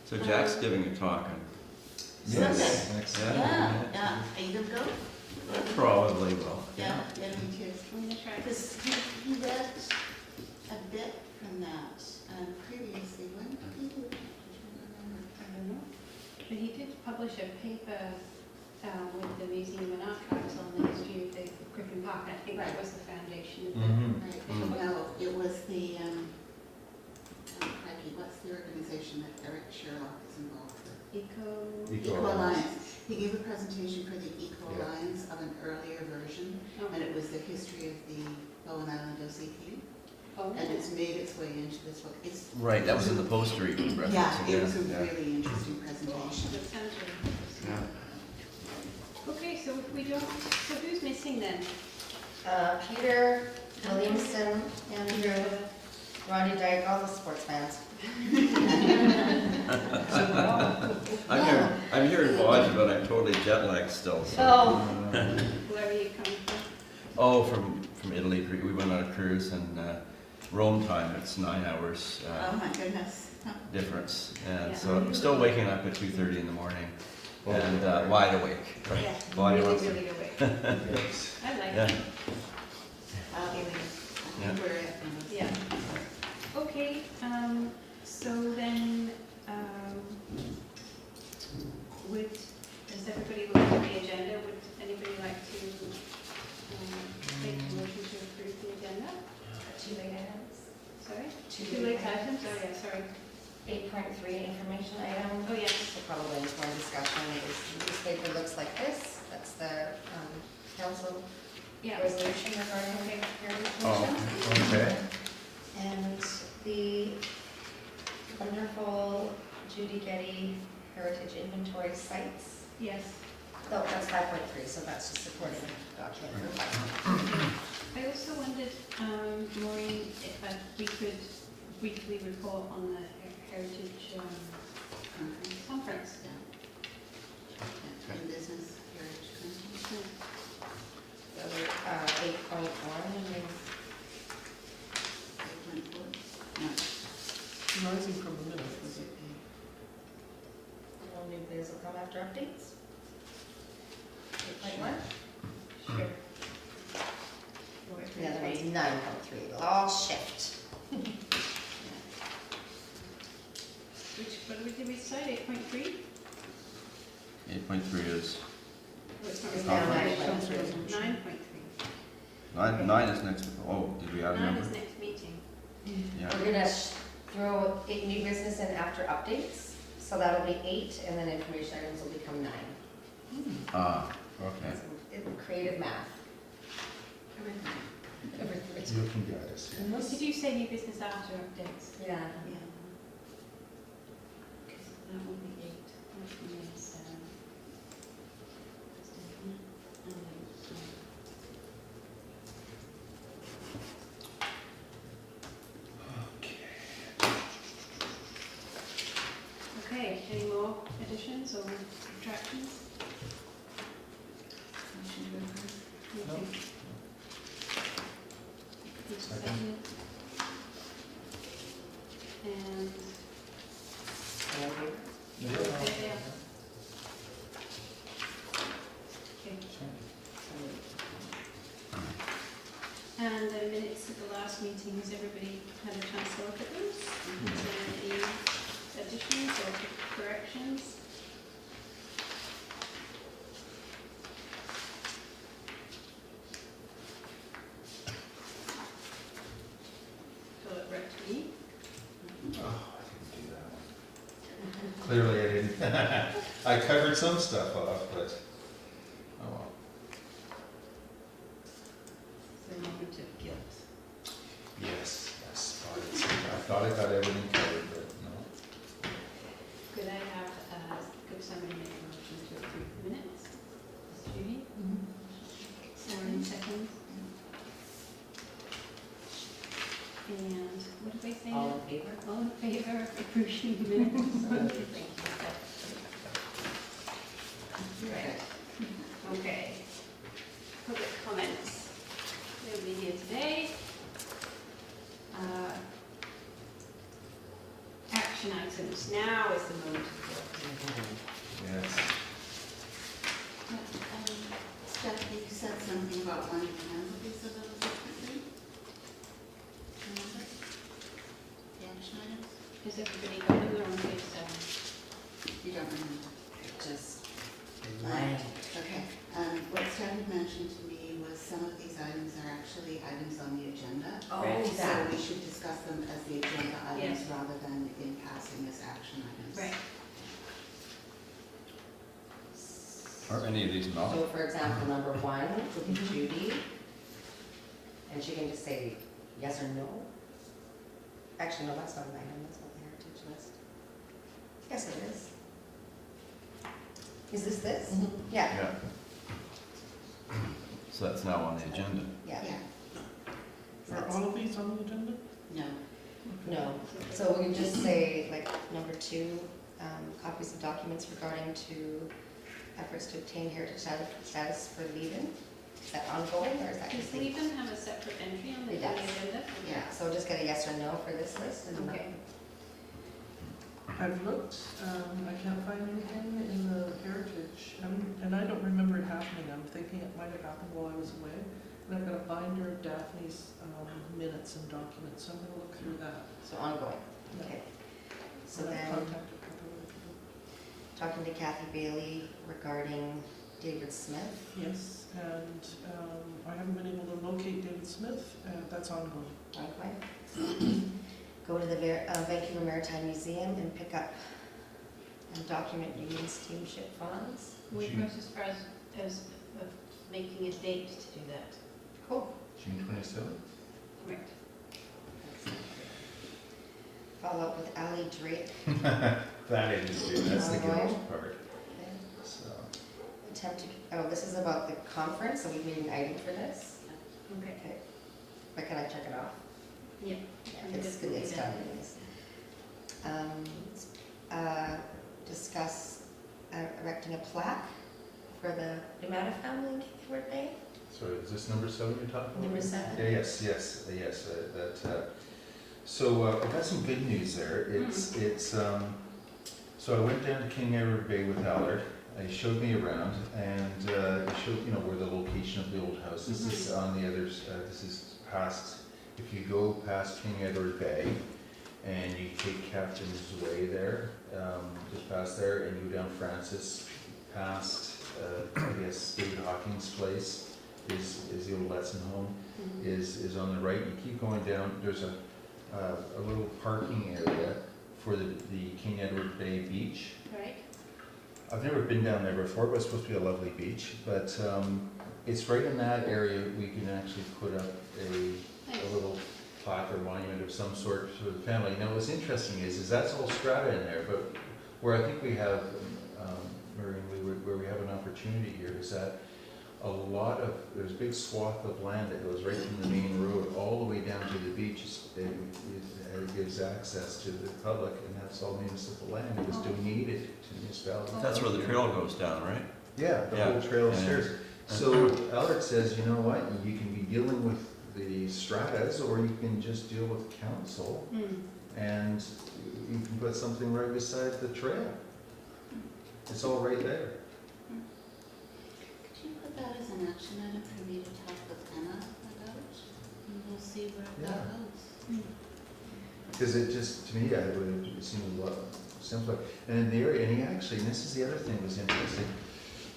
So Jack's giving a talk on Yes. Next. Yeah. Are you gonna go? probably will. Yeah, me too. I'm gonna try. Because he read a bit from that previously. When did he do it? I don't know. But he did publish a paper with the Museum and Archives on the history of the Griffin Park. I think that Right. was the foundation of Right. No, it was the, what's the organization that Eric Sherlock is involved with? Eco Alliance. He gave a presentation for the Eco Yeah. Alliance of an earlier version, and it was the history of the Bowen Island OCP. Oh, And it's made its way into this book. It's Right, that was in the poster you referenced. yeah, it was a Yeah. really interesting presentation. that sounds really interesting. Yeah. Okay, so if we don't, so who's missing then? Peter, Williamson, Andrew, Ronnie Dyke, all the sports fans. I'm here in Bodge, but I'm totally jet lagged still. So. Oh. Where are you coming from? Oh, from Italy. We went on a cruise and Rome time. It's 9 hours Oh my goodness. difference, and Yeah. so I'm still waking up at 2:30 in the morning and wide awake. Yeah, Body really, wants to- really awake. Yes. I like Yeah. it. I think we're at the Yeah. Okay, so then, does everybody look at the agenda? Would anybody like to make a motion to approve the agenda? Two late items. Sorry? Two Two late items? Oh, yeah, sorry. 8.3 information item. Oh, yes. So probably informed discussion is the newspaper looks like this. That's the council Yeah. resolution regarding heritage Oh, commission. okay. And the wonderful Judi Gedye heritage inventory sites. Yes. Oh, that's 5.3, so that's just supporting document for 5. I also wondered, Maureen, if we could briefly report on the heritage conference. in business heritage conference. So 8.1, and then 8.4? No. Rising from the minutes, was it? all new biz will come after updates. 8.1? Sure. The other one's 9.3, it'll all shift. What did we decide, 8.3? 8.3 is Oh, it's not It's really now 9.3. 9.3. 9.3. 9 is next. Oh, did we add a 9 number? is next meeting. Yeah. We're gonna throw new business in after updates, so that'll be 8, and then information items will become 9. Ah, okay. Creative math. You can guide us. yeah. Did you say new business after updates? Yeah. Yeah. That will be 8. That will be 7. Okay, any more additions or subtractions? Motion to approve. No. Who's Second. seconded? And Yeah. yeah. Okay. And the minutes of the last meeting, has everybody had a chance to look at those? Is there any additions or corrections? Fill it right to me. Oh, I didn't do that one. Clearly I didn't. I covered some stuff off, but, oh well. The moment of guilt. Yes, yes. I thought I got everything covered, but no. Could I have, could somebody make a motion to approve the minutes? Judi? Maureen seconds. And what did they say? All in favor? All in favor of approving the minutes? Right. Okay. Public comments. Nobody here today. Action action items. Now is the moment. Yes. Stephanie, you said something about wanting to handle these a little differently. Remember? The action items? Is everybody got them? They're on page 7. You don't remember? Just Right. Okay. What Stephanie mentioned to me was some of these items are actually items on the agenda. Oh, So that. we should discuss them as the agenda items rather than in passing as action items. Right. Are any of these not? So for example, number 1 would be Judi. And she can just say yes or no. Actually, no, that's not an item, that's not the heritage list. Yes, it is. Is this this? Yeah, Yeah. So that's now on the agenda. yeah, Yeah. Are all of these on the agenda? No. no. So we can just say, like, number 2, copies of documents regarding to efforts to obtain heritage status for Lieben. Is that ongoing, or is that Does just? Lieben have a separate entry on the It does. agenda? Yeah, so just get a yes or no for this list, and Okay. I've looked, I can't find anything in the heritage, and I don't remember it happening. I'm thinking it might have happened while I was away. And I've got a binder of Daphne's minutes and documents, so I'm gonna look through that. so ongoing, Yeah. okay. So And I've then, contacted a couple of people. talking to Kathy Bailey regarding David Smith. Yes, and I haven't been able to locate David Smith, that's ongoing. Okay. Go to the Vancouver Maritime Museum and pick up and document Union steamship funds. We go as far as making a date to do that. Cool. June 27th? Correct. Follow up with Ali Drake. That I didn't do, that's the Ongoing. girls' part, Okay. so. Attempt to, oh, this is about the conference, so we made an item for this. Okay. Okay. But can I check it off? Yeah. Yeah, it's done anyways. Discuss erecting a plaque for the Dumata family in King Edward Bay. Sorry, is this number 7 you're talking about? Number 7. Yeah, yes, so I've got some good news there. So I went down to King Edward Bay with Allard. He showed me around and he showed, where the location of the old house. This is on the other, this is past, if you go past King Edward Bay and you take Captain's Way there, just past there, and you go down Francis, past, I guess, David Hawking's place is the old Letson home, is on the right. You keep going down, there's a little parking area for the King Edward Bay beach. Right. I've never been down there before, but it's supposed to be a lovely beach. But it's right in that area we can actually put up a little plaque or monument of some sort for the family. Now what's interesting is that's all strata in there, but where I think we have, where we have an opportunity here is that there's a big swath of land that goes right from the main road all the way down to the beach. It gives access to the public, and that's all municipal land. It was donated to municipality. That's where the trail goes down, right? Yeah, the Yeah. whole trail is Yeah. yours. So Allard says, you know what, you can be dealing with the stratas, or you can just deal with council, and you can put something right beside the trail. It's all right there. Could you put that as an action item for me to talk with Anna about? And we'll see where that Yeah. goes. Because it just, to me, it would seem a lot simpler. And in the area, and and this is the other thing that was interesting,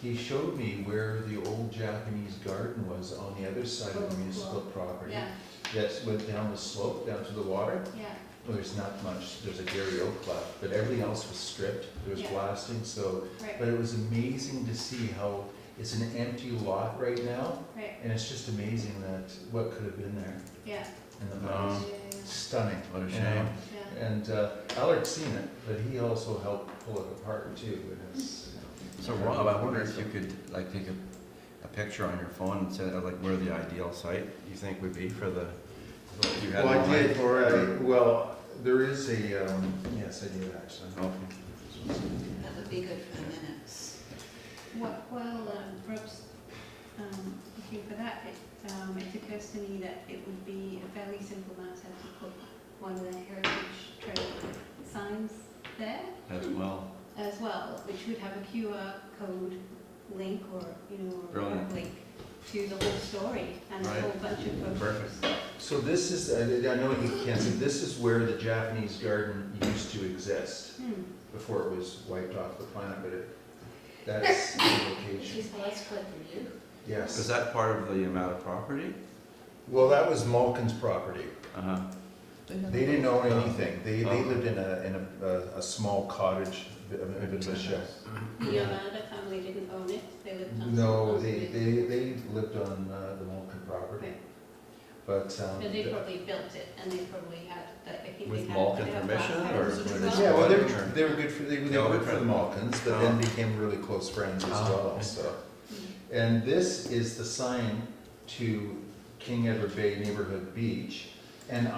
he showed me where the old Japanese garden was on the other side of the municipal property. Yeah, That went down the slope, down to the water. yeah. Well, there's not much, there's a Gary Oak left, but everything else was stripped, there was Yeah. blasting, so, Right, but it was amazing to see how, it's an empty lot right now, right, and it's just amazing that, what could have been there yeah. in the No. past. Yeah, Stunning. What a you shame. know? yeah. And Allard's seen it, but he also helped pull it apart too, and it's, So Rob, I wonder if you could like take a picture on your phone and say like where the ideal site you think would be for the, what you had Well, in I mind? did already, well, there is a, yes, I did actually. Okay. That would be good for the minutes. While Rob's looking for that, it occurs to me that it would be a fairly simple matter to put one of the heritage trail signs which would have a QR code link or, you know, or a Brilliant. web link to the whole story and a Right. whole bunch of photos. Perfect. So this is, I know you can't see, this is where the Japanese garden used to exist before it was wiped off the planet, but that's the location. Geez, well, that's good for you. Is Yes. that part of the amount of property? Well, that was Malkin's property. Uh-huh. They didn't own anything. They lived in a small cottage, a bit of a shed. The Yamada family didn't own it, they lived on. No, on they it. lived on the Malkin property. Okay. But, So they probably built it and they probably had, I think they With had. Malkin they had permission, black or houses was as it well. yeah, well, Or- they were good for, they No, worked for the good. Malkins, but then became really close friends as Oh, well, okay. so. And this is the sign to King Edward Bay Neighborhood Beach. And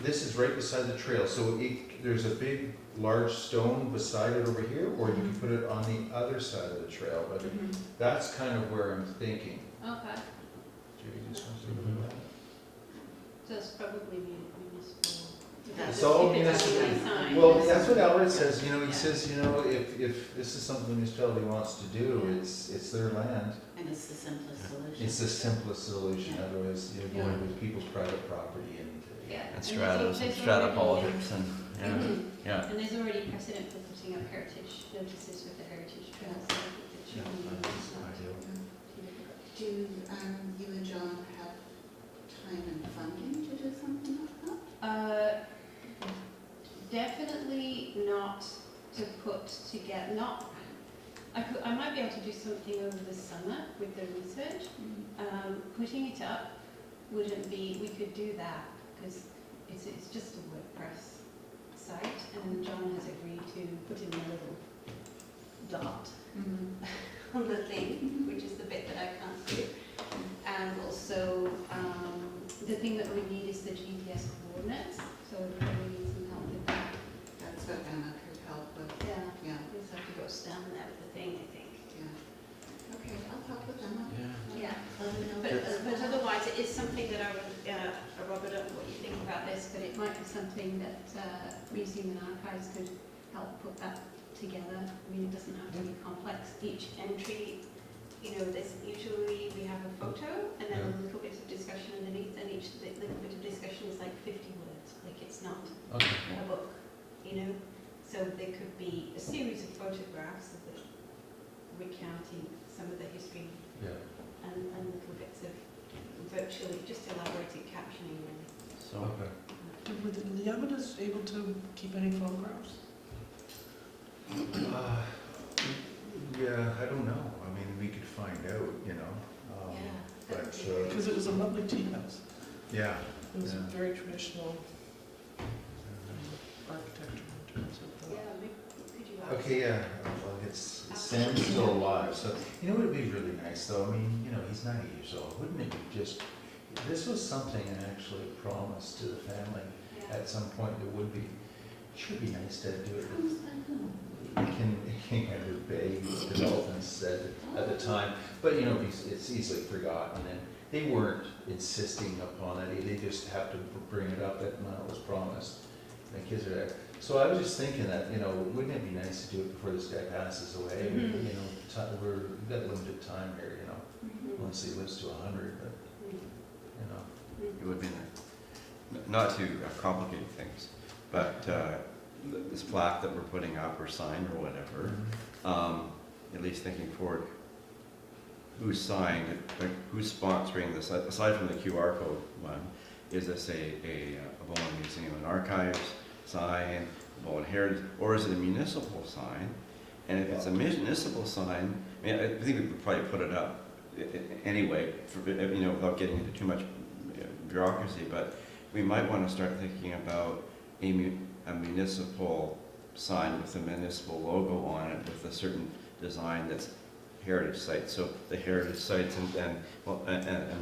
this is right beside the trail, so there's a big, large stone beside it over here, or you can put it on the other side of the trail, but Mhm. that's kind of where I'm thinking. Okay, Judy, just wants to look at that. so it's probably municipal. It's all If it's municipal. only a sign. Well, that's what Albert says, you know, he Yeah. says, you know, if this is something the municipality wants to do, it's their land. And it's the simplest solution. It's the simplest solution, otherwise you're Yeah. going with people's private property and. Yeah. And there's stratas and there's strata already- politics and, yeah, Mhm. yeah. And there's already precedent for putting up heritage notices with the heritage trails, so I think it should be that's not ideal. too difficult. Do you and John have time and funding to do something like that? Definitely not to put together, not, I might be able to do something over the summer with the research. Putting it up wouldn't be, we could do that, because it's just a WordPress site, and John has agreed to put in a little dot on the thing, which is the bit that I can't see. And also, the thing that we need is the GPS coordinates, so we probably need some help with that. That's what Emma could help with. Yeah, Yeah, we just have to go stand there with the thing, I think. yeah. Okay, I'll talk with Emma. Yeah. Yeah. Let me know. But otherwise, it is something that I would, Robert, I don't know what you think about this, but it might be something that Museum and Archives could help put that together. I mean, it doesn't have to be complex. Each entry, you know, this usually we have a photo and then a little bit of discussion underneath, and each little bit of discussion is like 50 words. Like it's not Okay. a book, you know. So there could be a series of photographs of the recounting some of the history Yeah. and little bits of virtually just elaborated captioning really. So, Okay. Were the Yamadas able to keep any photographs? Yeah, I don't know. I mean, we could find out, you know. But, Because it was a lovely tea house. yeah. It was Yeah. very traditional architecture in terms of the. Yeah, maybe, could you ask? Okay, yeah, well, it's Sam's still alive, so, you know what would be really nice though, I mean, you know, he's 90 years old, wouldn't it be just, this was something I actually promised to the family Yeah. at some point that would be, should be nice to do it with King Edward Bay Development said at the time, but you know, it's easily forgotten, and they weren't insisting upon it, they just have to bring it up that when it was promised. My kids are there. So I was just thinking that, you know, wouldn't it be nice to do it before this guy passes away? Mhm. You know, we've got limited time here, you know, Mhm. once he lives to 100, but, Mhm. you know. it would be nice. Not to complicate things, but this plaque that we're putting up or sign or whatever, at least thinking forward, who's signed, like who's sponsoring this, aside from the QR code one, is this a Bowen Museum and Archives sign, Bowen Heritage, or is it a municipal sign? And if it's a municipal sign, I mean, I think we could probably put it up anyway, you know, without getting into too much bureaucracy, but we might want to start thinking about a municipal sign with a municipal logo on it with a certain design that's heritage sites. So the heritage sites and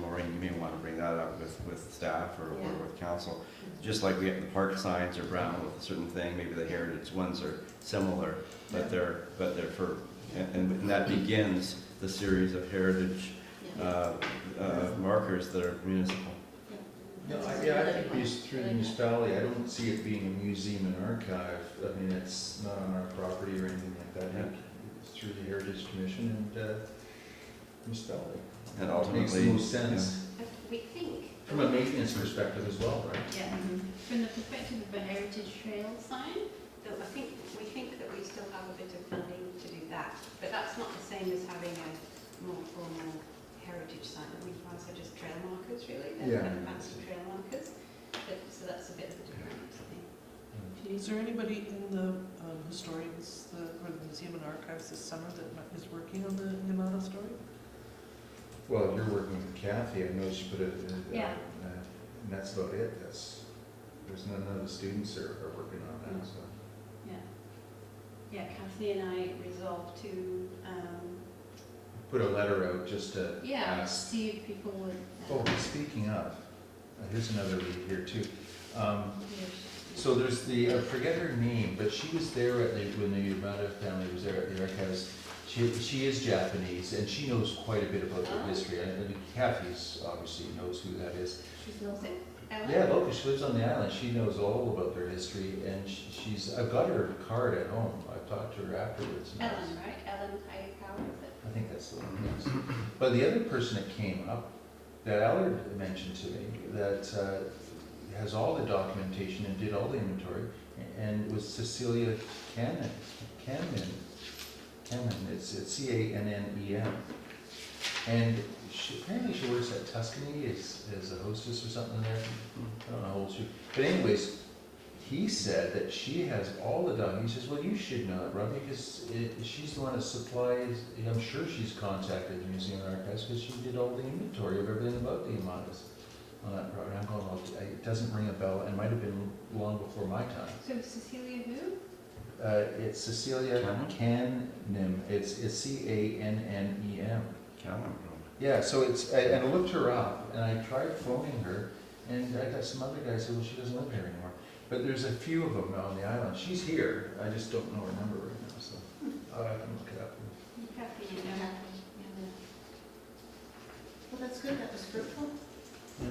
Maureen, you may want to bring that up with staff or Yeah. with council. Just like we have the park signs are brown with a certain thing, maybe the heritage ones are similar, but they're for, and that begins the series of heritage markers that are municipal. No, I think through the municipality, I don't see it being a museum and archive. I mean, it's not on our property or anything like that. Yeah. through the Heritage Commission and install it. And Makes the ultimately, most sense, We think. from a maintenance perspective as well, right? Yeah, from the perspective of a heritage trail sign, though we think that we still have a bit of funding to do that. But that's not the same as having a more formal heritage sign. We find so just trail markers really, they're Yeah. kind of fancy trail markers. But, so that's a bit of a different thing. Is there anybody in the historians, or the museum and archives this summer that is working on the Yamada story? Well, you're working with Kathy, I know she put it, Yeah. and that's about it, there's none of the students are working on that, so. Yeah, Kathy and I resolved to, Put a letter out just to yeah, ask. see if people would. Oh, speaking of, here's another lead here too. yeah. So there's the, I forget her name, but she was there at the, when the Yamada family was there at the archives. She is Japanese and she knows quite a bit about their history. And Kathy's obviously knows who that is. She knows it. Ellen? Yeah, local, she lives on the island. She knows all about their history and I've got her card at home. I've talked to her afterwards. Ellen, right? Ellen, how is it? I think that's the one, yes. But the other person that came up, that Allard mentioned to me, that has all the documentation and did all the inventory, and was Cecilia Cannon. It's C-A-N-N-E-M. And apparently she works at Tuscany as a hostess or something there. I don't know how old she is. But anyways, he said that she has all the documents. He says, well, you should know that, Rob, because she's the one that supplies, I'm sure she's contacted the Museum of Archives because she did all the inventory of everything about the Yamadas on that property. I'm going, well, it doesn't ring a bell. It might have been long before my time. So Cecilia who? It's Cecilia Cannem. It's C-A-N-N-E-M. Cameron. Yeah, so and I looked her up, and I tried phoning her, and I got some other guys who said, well, she doesn't live here anymore. But there's a few of them on the island. She's here, I just don't know her number right now, so I can look it up. Kathy, you Yeah. know. Well, that's good, that was fruitful. Yeah.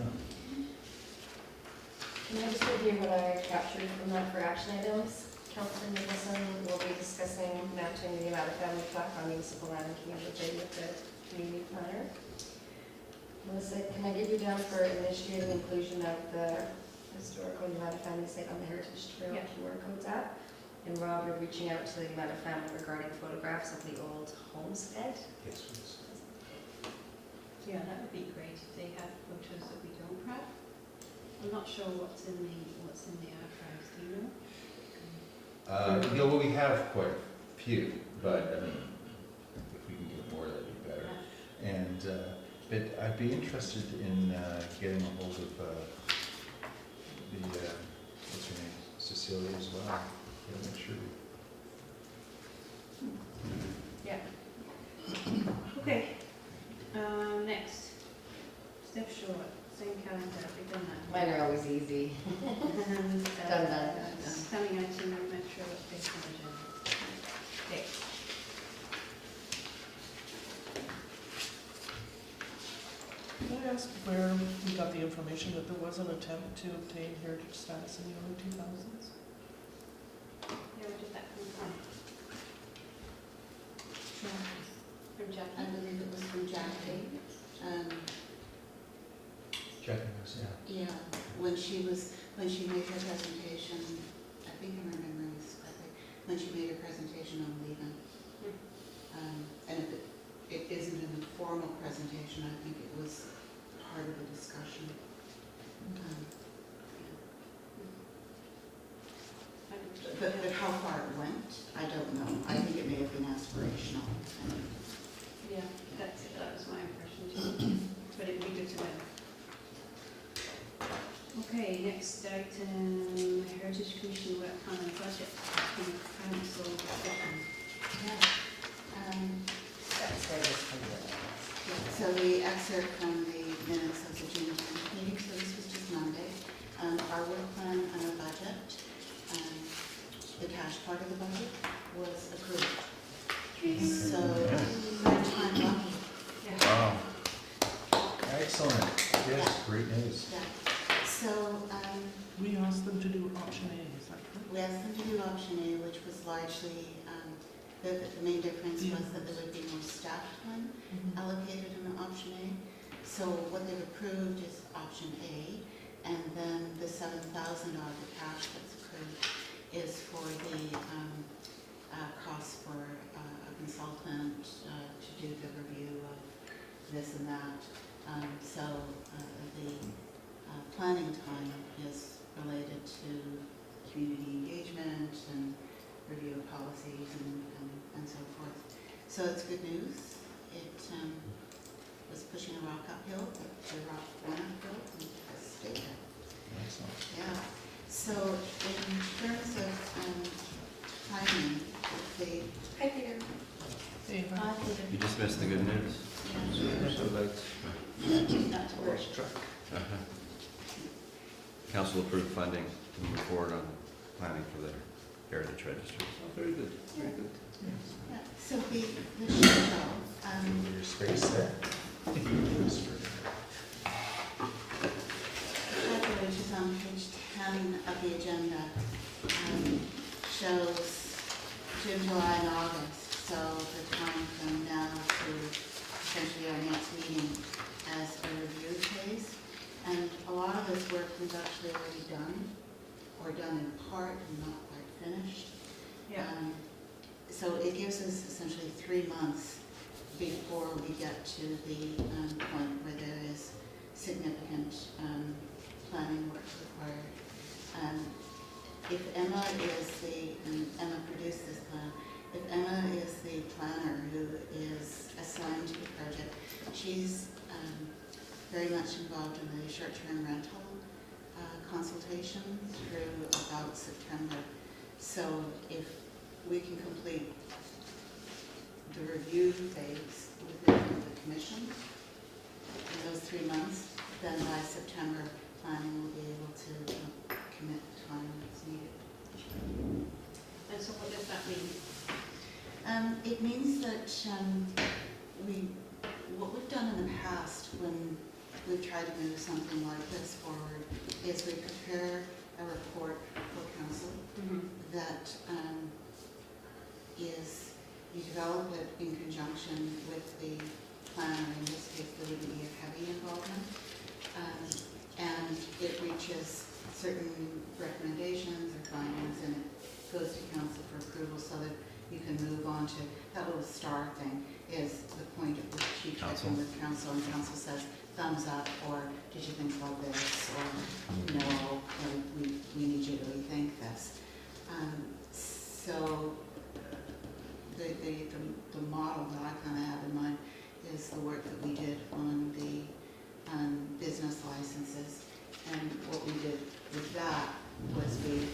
Can I just review what I captured from that for action items? Councillor Nicholson will be discussing mounting the Yamada family plaque on municipal land and community with the community planner. Melissa, can I give you down for initiating inclusion of the historical Yamada family site on the Heritage Trail Yeah. QR codes app? And Rob, you're reaching out to the Yamada family regarding photographs of the old homestead. Yes, please. Yeah, that would be great if they have photos that we don't have. I'm not sure what's in the archives, do you know? Yeah, well, we have quite a few, but I mean, if we can get more, that'd be better. And, but I'd be interested in getting a hold of what's her name, Cecilia as well. Yeah, make sure. Yeah. Okay. Next. Steph Short, same calendar, we've done that. Mine are always easy. And, Done. Coming itinerary metro update on agenda. Okay. Can I ask where we got the information that there was an attempt to obtain heritage status in the early 2000s? Yeah, where did that come from? From I Jackie? believe it was from Jackie. Checking this, yeah. Yeah, when she made her presentation, I think I'm remembering this correctly, when she made her presentation on Lieben. And if it isn't an informal presentation, I think it was part of a discussion. But how far it went, I don't know. I think it may have been aspirational. Yeah, that was my impression too, but it'd be good to know. Okay, next item, Heritage Commission work plan and budget, council discussion. Yeah. That's where this comes in. So the excerpt from the minutes of the June 10th meeting, so this was just Monday. Our work plan and our budget, the cash part of the budget was approved. So, third time lucky. Wow. Excellent. Yes, great news. Yeah. So, We asked them to do option A, is that correct? we asked them to do option A, which was largely The main difference was that there would be more staff time allocated in option A. So what they've approved is option A, and then the $7,000 cash that's approved is for the cost for a consultant to do the review of this and that. So the planning time is related to community engagement and review of policies and so forth. So it's good news. It was pushing a rock uphill, but the rock went uphill and has stayed up. Excellent. Yeah. So in terms of timing, the Hi, Peter. I did You just missed the good news. So that's, not to work. Council approved funding to move forward on planning for the heritage registry. oh, very good, very good. yeah. So the schedule, Your space there. which is on page 10 of the agenda, shows June, July, and August. So the time from now to essentially our next meeting as a review phase. And a lot of this work was actually already done, or done in part and not quite finished. So it gives us essentially 3 months before we get to the point where there is significant planning work required. If Emma is and Emma produced this plan, if Emma is the planner who is assigned to the project, she's very much involved in the short-term rental consultation through about September. So if we can complete the review phase within the commission in those 3 months, then by September, planning will be able to commit the time that's needed. And so what does that mean? It means that what we've done in the past when we've tried to move something like this forward is we prepare a report for council that is, you develop it in conjunction with the planner, in this case there would be a heavy involvement, and it reaches certain recommendations or findings and it goes to council for approval so that you can move on to, that little star thing is the point at which you check in with council and council says thumbs up, or did you think about this, or no, we need you to rethink this. So the model that I kind of have in mind is the work that we did on the business licenses. And what we did with that was we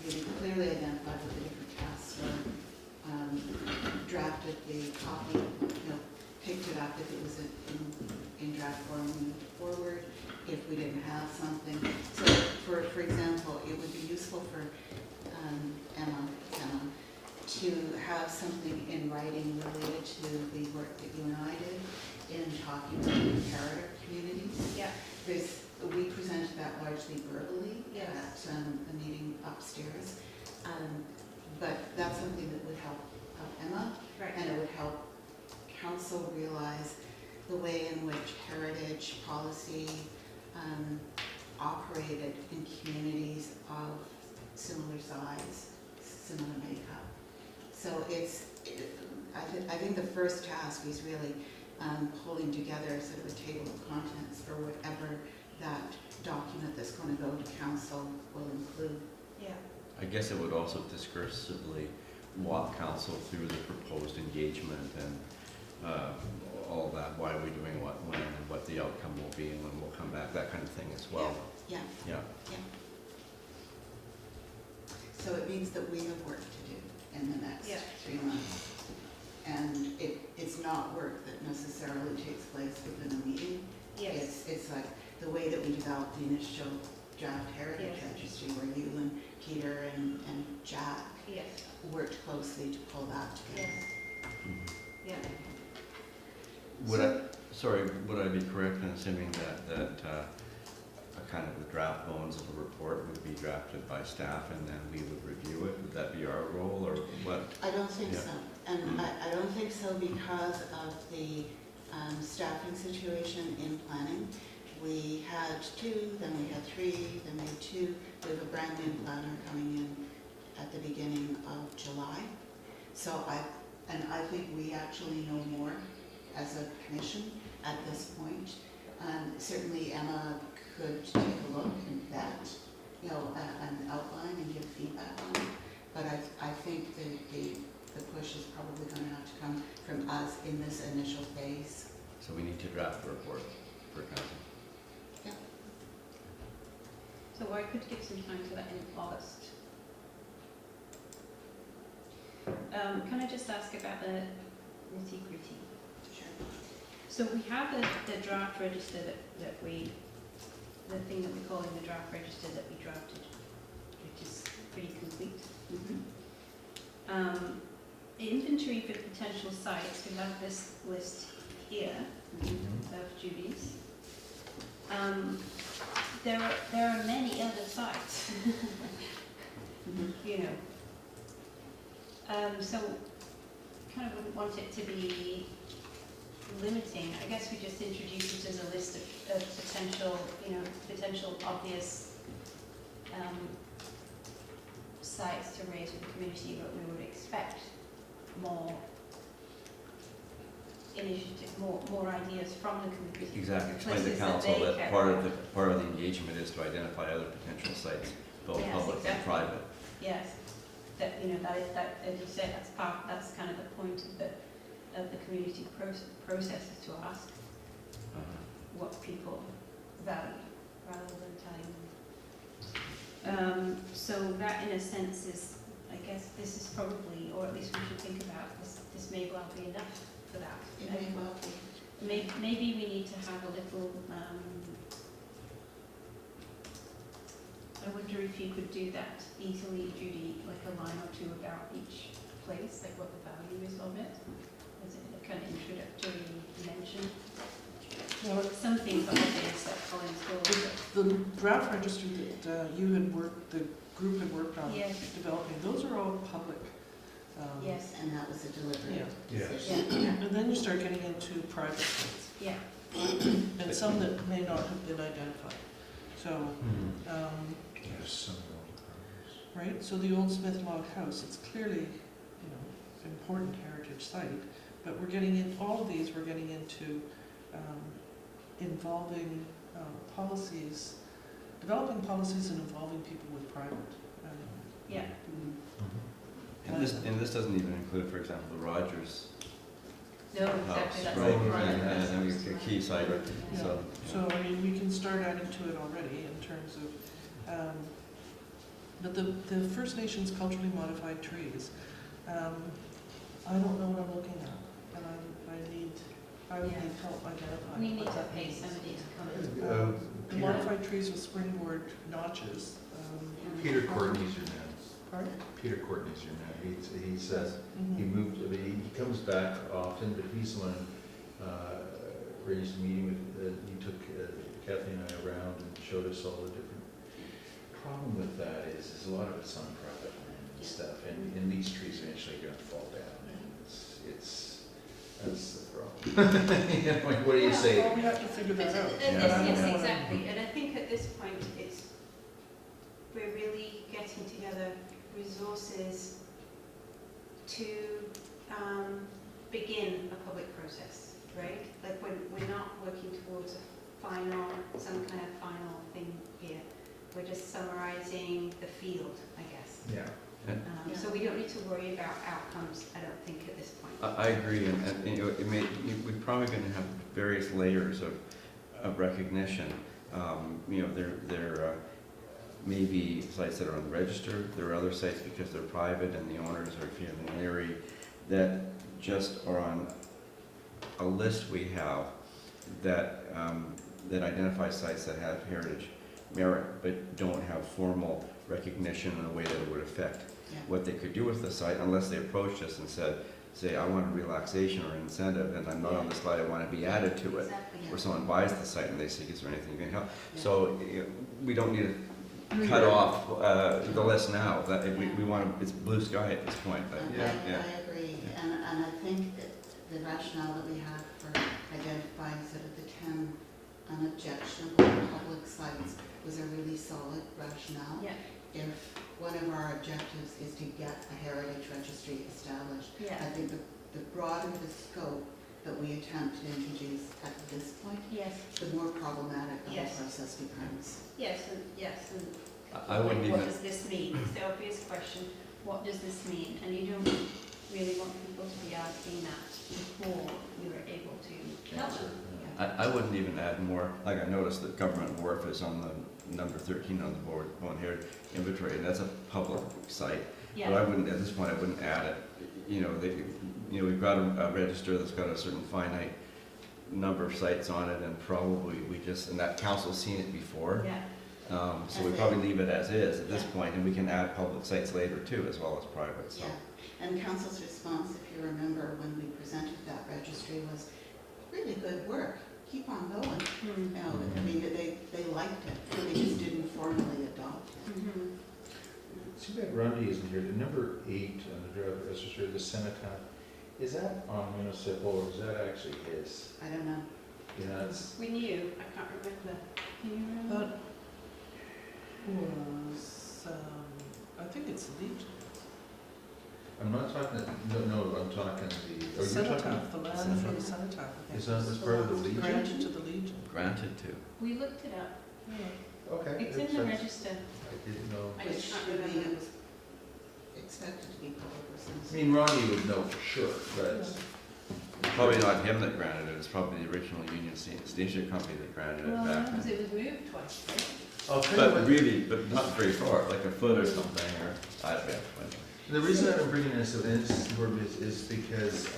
really clearly identified what the different tasks were, drafted the copy, picked it up if it was in draft form and moved forward, if we didn't have something. So for example, it would be useful for Emma to have something in writing related to the work that you and I did in talking about the comparator communities. Yeah. We presented that largely verbally Yes. at a meeting upstairs, but that's something that would help Emma, Right. and it would help council realize the way in which heritage policy operated in communities of similar size, similar makeup. So I think the first task is really pulling together sort of a table of contents for whatever that document that's going to go to council will include. Yeah. I guess it would also discursively walk council through the proposed engagement and all that, why are we doing what, when, and what the outcome will be, and when we'll come back, that kind of thing as well. Yeah. Yeah. So it means that we have work to do in the next 3 months. And it's not work that necessarily takes place within a meeting. Yes. It's like the way that we developed the initial draft heritage registry, where you and Peter and Jack worked closely to pull that together. Yeah. Would I be correct in assuming that a kind of the draft bones of a report would be drafted by staff and then we would review it? Would that be our role, or but I don't think Yeah. so. And I don't think so because of the staffing situation in planning. We had 2, then we had 3, then we had 2. We have a brand new planner coming in at the beginning of July. So I think we actually know more as a commission at this point. Certainly Emma could take a look at that, you know, an outline and give feedback on it. But I think the push is probably going to have to come from us in this initial phase. so we need to draft a report for council. So I could give some time for that in August. Can I just ask about the nitty-gritty? Sure. So we have the draft register that we, the thing that we call in the draft register that we drafted, which is pretty complete. Inventory for potential sites, we have this list here of Judy's. There are many other sites, you know. So kind of wouldn't want it to be limiting. I guess we just introduce it as a list of potential, you know, potential obvious sites to raise with the community, but we would expect more initiative, more ideas from the community. Exactly, explain to Places that council they that care part about. of the engagement is to identify other potential sites, both Yes, public and exactly. private. Yes, that, you know, that, as you said, that's kind of the point of the community process is to ask what people value rather than telling them. So that in a sense is, I guess this is probably, or at least we should think about, this may well be enough for that. It may well be. Maybe we need to have a little, I wonder if you could do that easily, Judy, like a line or two about each place, like what the value is of it, as a kind of introductory mention. Well, Some things are obvious, like Collins Gold. the draft register that you had worked, the group had worked on Yes. developing, those are all public. Yes, And that was a deliberate Yeah. decision. yeah, And then you start getting into private sites, yeah, and some that may not have been identified. So, There's some right, so the old Smith Log House, it's clearly, you know, an important heritage site, but we're getting in, all of these, we're getting into involving policies, developing policies and involving people with private. yeah. And this doesn't even include, for example, the Rogers No, house, exactly, that's right? all right. And a key site, right? Yeah. So, So, I mean, we can start adding to it already in terms of, but the First Nations culturally modified trees, I don't know what I'm looking at, and I would Yeah. need help identifying We need what to that pay means. somebody to come in. The modified trees with springboard notches. Peter Courtney's your man. Pardon? Peter Courtney's your man. He says, he Mhm. moved, I mean, he comes back often, but he's the one, arranged a meeting with, he took Kathy and I around and showed us all the different. Problem with that is a lot of it's on private land and stuff, and these trees eventually are gonna fall down, and that's the problem. You know, like, what do you say? Well, we have to figure But that out. yes, Yeah. exactly, and I think at this point, we're really getting together resources to begin a public process, right? Like we're not working towards some kind of final thing here. We're just summarizing the field, I guess. Yeah. So we don't need to worry about outcomes, I don't think, at this point. I agree, and you know, we're probably going to have various layers of recognition. You know, there may be sites that are on the register. There are other sites because they're private and the owners are feeling leery that just are on a list we have that that identifies sites that have heritage merit but don't have formal recognition in a way that it would affect Yeah. what they could do with the site unless they approached us and said, say, I want a relaxation or an incentive and I'm not on the slide, I want to be added to it. Exactly. Or someone buys the site and they say, is there anything you can help? Yeah. So we don't need cut off the list now. That we want to, it's blue sky at this point, but yeah. I agree, and I think that the rationale that we have for identifying sort of the 10 unobjectionable public sites was a really solid rationale. Yeah, If one of our objectives is to get a heritage registry established, yeah, I think the broader the scope that we attempt to introduce at this point, yes, the more problematic the whole Yes. process becomes. yes, and I wouldn't like, even. what does this mean? It's the obvious question, what does this mean? And you don't really want people to be asking that before you are able to tell Answer, them. yeah. I wouldn't even add more. Like I noticed that Government Wharf is on the number 13 on the Bowen Heritage Inventory, and that's a public site. But I Yeah, wouldn't, at this point, I wouldn't add it. You know, we've got a register that's got a certain finite number of sites on it, and probably and that council's seen it before. yeah, So we probably leave it as is at this point, and we can add public sites later too, as well as private, so. Yeah, and council's response, if you remember, when we presented that registry was, really good work, keep on going. mm, You know, I mean, they liked it, they just didn't formally adopt it. mhm. Too bad Rundy isn't here. The number 8 on the driver register, the cenotaph, is that on municipal or is that actually his? I don't know. You know, it's, We knew, I can't remember. Can you remember? That was, I think it's Legion. I'm not talking, no, I'm talking the, The cenotaph, the land for the cenotaph, I think. is that as part of the Legion? Granted to the Legion. Granted to. We looked it up. Yeah. Okay. It's in the register. I didn't know. I just Which can't would mean remember. it was expected to be public or I something. mean, Ronnie would know for sure, but Probably not him that granted it, it's probably the original Union Station Company that granted it Well, back because then. it was moved twice, right? I'll tell you But what, really, but not very far, like a foot or something, or, I don't know. the reason I'm bringing this up is because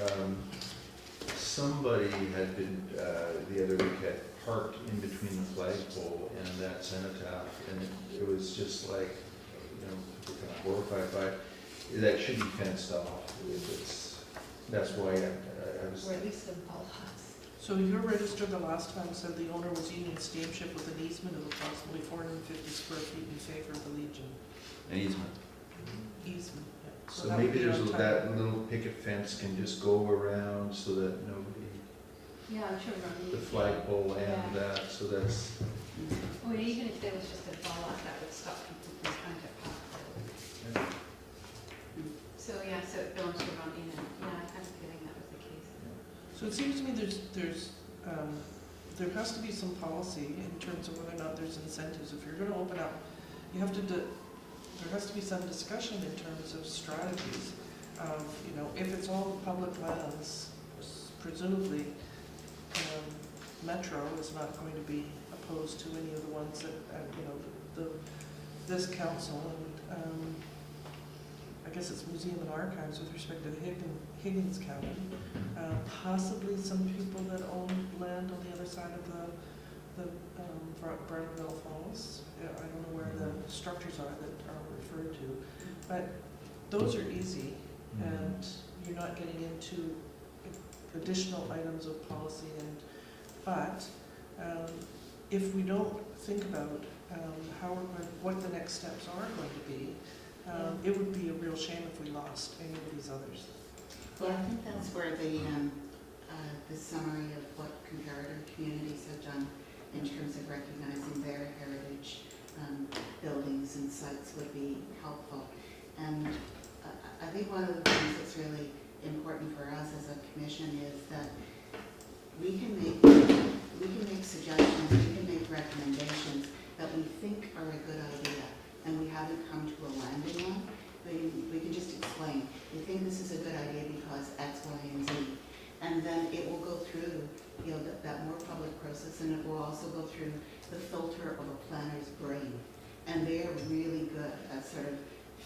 somebody had been, the other week had parked in between the flagpole and that cenotaph, and it was just like, you know, kind of horrified. That should be fenced off. That's why I was. Or at least the ball huts. So your register the last time said the owner was Union Steamship with an easement of approximately 450 square feet in favor of the Legion. An easement. Easement, yeah. So that would maybe be there's on top. that little picket fence can just go around so that nobody, Yeah, I'm sure Ronnie. the flagpole and Yeah. that, so that's, Or even if there was just a ball hut, that would stop people from trying to park. So, yeah, so it belongs to Ronnie, and yeah, I had a feeling that was the case. So it seems to me there has to be some policy in terms of whether or not there's incentives. If you're going to open up, you have to, there has to be some discussion in terms of strategies of, you know, if it's all public lands, presumably Metro is not going to be opposed to any of the ones that, you know, this council and I guess it's Museum and Archives with respect to the Higgins County. Possibly some people that own land on the other side of the Barnville Falls. Yeah, I don't know where the structures are that are referred to, but those are easy, and you're not getting into additional items of policy. But if we don't think about what the next steps are going to be, it would be a real shame if we lost any of these others. Well, I think that's where the summary of what comparative communities have done in terms of recognizing their heritage buildings and sites would be helpful. And I think one of the things that's really important for us as a commission is that we can make suggestions, we can make recommendations that we think are a good idea, and we haven't come to a landing on. We can just explain, we think this is a good idea because X, Y, and Z. And then it will go through, you know, that more public process, and it will also go through the filter of a planner's brain. And they are really good at sort of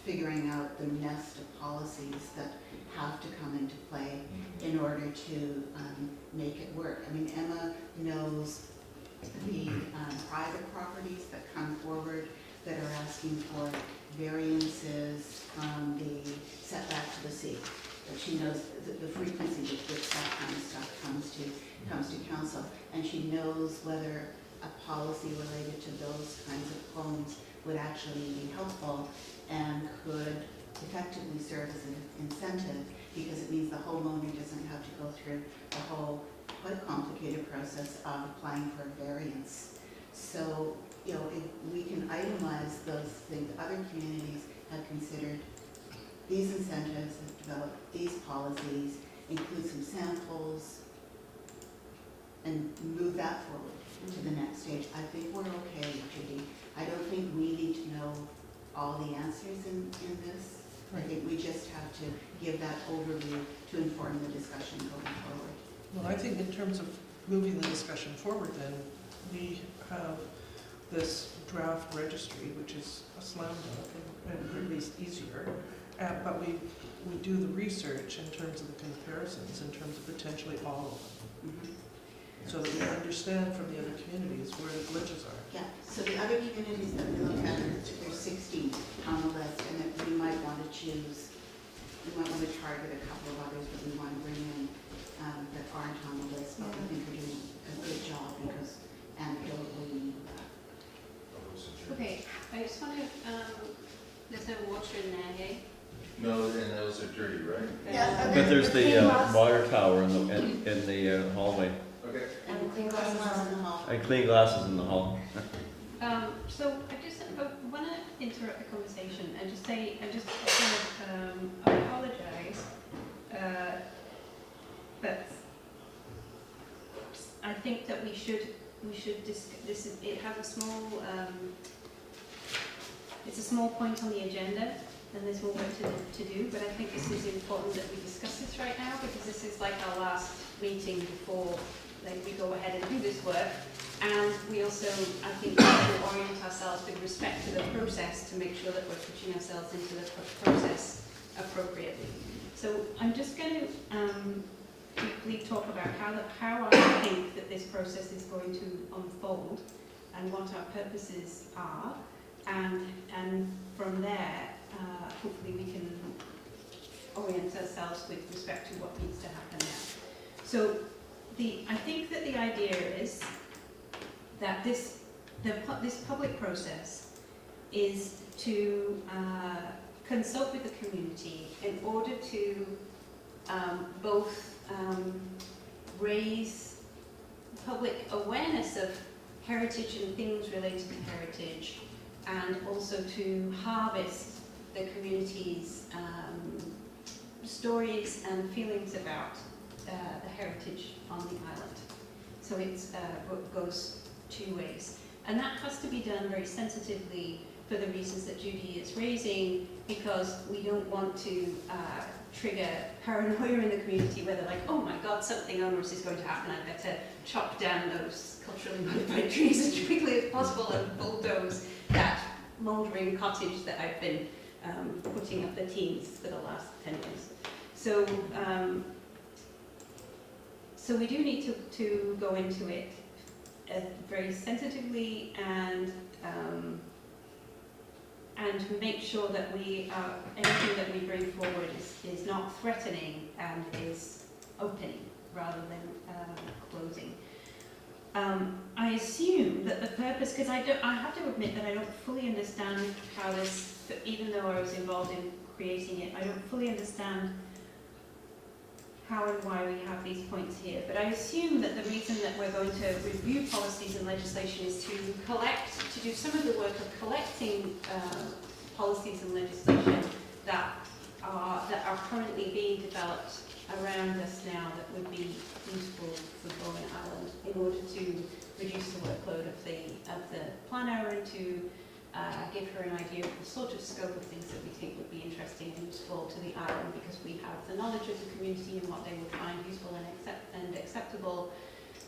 figuring out the nest of policies that have to come into play in order to make it work. I mean, Emma knows the private properties that come forward that are asking for variances from the setback to the sea. But she knows the frequency with which that kind of stuff comes to council, and she knows whether a policy related to those kinds of homes would actually be helpful and could effectively serve as an incentive, because it means the homeowner doesn't have to go through the whole quite complicated process of applying for a variance. So, you know, if we can itemize those things, other communities have considered these incentives, have developed these policies, include some samples, and move that forward to the next stage. I think we're okay, Judy. I don't think we need to know all the answers in this. I think we just have to give that overview to inform the discussion going forward. Well, I think in terms of moving the discussion forward, then, we have this draft registry, which is a slam dunk and at least easier. But we do the research in terms of the comparisons, in terms of potentially all of them, Mhm. so that we understand from the other communities where the glitches are. Yeah, so the other communities that we look at, there's 16 on the list, and that we might want to choose, we might want to target a couple of others that we want to bring in that aren't on the list, but we think are doing a good job because anecdotally we know that. Okay, I just want to, there's no water in there, hey? No, and those are dirty, right? Yeah. But there's the water tower in the hallway, Okay. And clean glasses in the hall. and clean glasses in the hall. So I just want to interrupt the conversation and just say, and just kind of apologize, but I think that we should this is, it has a small, it's a small point on the agenda, and there's more work to do, but I think this is important that we discuss this right now, because this is like our last meeting before we go ahead and do this work. And we also, I think, need to orient ourselves with respect to the process to make sure that we're putting ourselves into the process appropriately. So I'm just going to briefly talk about how I think that this process is going to unfold and what our purposes are, and from there, hopefully we can orient ourselves with respect to what needs to happen now. So I think that the idea is that this public process is to consult with the community in order to both raise public awareness of heritage and things related to heritage, and also to harvest the community's stories and feelings about the heritage on the island. So it goes two ways. And that has to be done very sensitively for the reasons that Judi is raising, because we don't want to trigger paranoia in the community where they're like, oh my God, something onerous is going to happen. I better chop down those culturally modified trees as quickly as possible and bulldoze that mouldering cottage that I've been putting up the teens for the last 10 years. So we do need to go into it very sensitively and make sure that anything that we bring forward is not threatening and is opening rather than closing. I assume that the purpose, because I have to admit that I don't fully understand how this, even though I was involved in creating it, I don't fully understand how and why we have these points here. But I assume that the reason that we're going to review policies and legislation is to do some of the work of collecting policies and legislation that are currently being developed around us now that would be useful for Bowen Island in order to reduce the workload of the planner and to give her an idea of the sort of scope of things that we think would be interesting and useful to the island, because we have the knowledge of the community and what they would find useful and acceptable,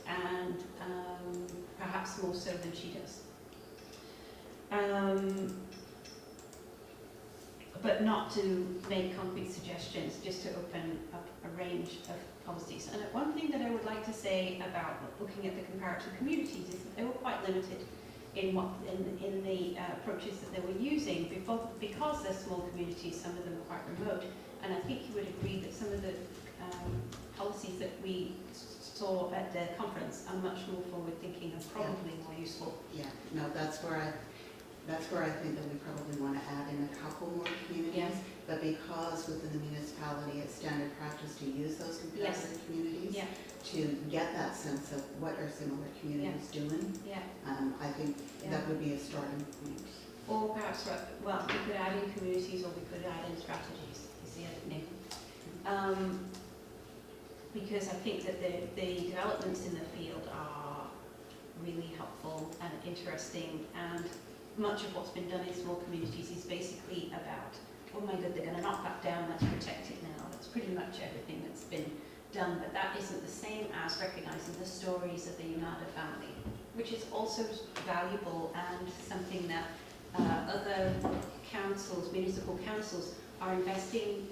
and perhaps more so than she does. But not to make concrete suggestions, just to open up a range of policies. And one thing that I would like to say about looking at the comparative communities is that they were quite limited in the approaches that they were using, because they're small communities, some of them are quite remote. And I think you would agree that some of the policies that we saw at the conference are much more forward-thinking and probably more useful. Yeah, no, that's where that's where I think that we probably want to add in a couple more communities. But because within the municipality, it's standard practice to use those comparative communities, Yeah, to get that sense of what are similar communities doing, yeah. I think that would be a starting point. Or perhaps, well, we could add in communities or we could add in strategies, is the other name. Because I think that the developments in the field are really helpful and interesting, and much of what's been done in small communities is basically about, oh my god, they're going to knock that down, let's protect it now. That's pretty much everything that's been done, but that isn't the same as recognising the stories of the Yonada family, which is also valuable and something that other councils, municipal councils, are investing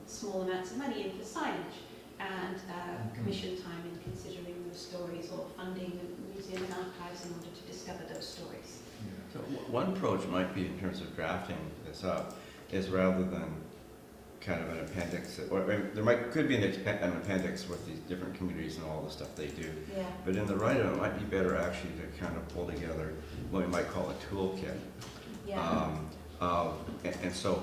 small amounts of money in for signage and commission time in considering those stories, or funding the museum and archives in order to discover those stories. So one approach might be, in terms of drafting this up, is rather than kind of an appendix, or could be an appendix with these different communities and all the stuff they do. Yeah. But in the write-up, it might be better actually to kind of pull together what we might call a toolkit. Yeah. And so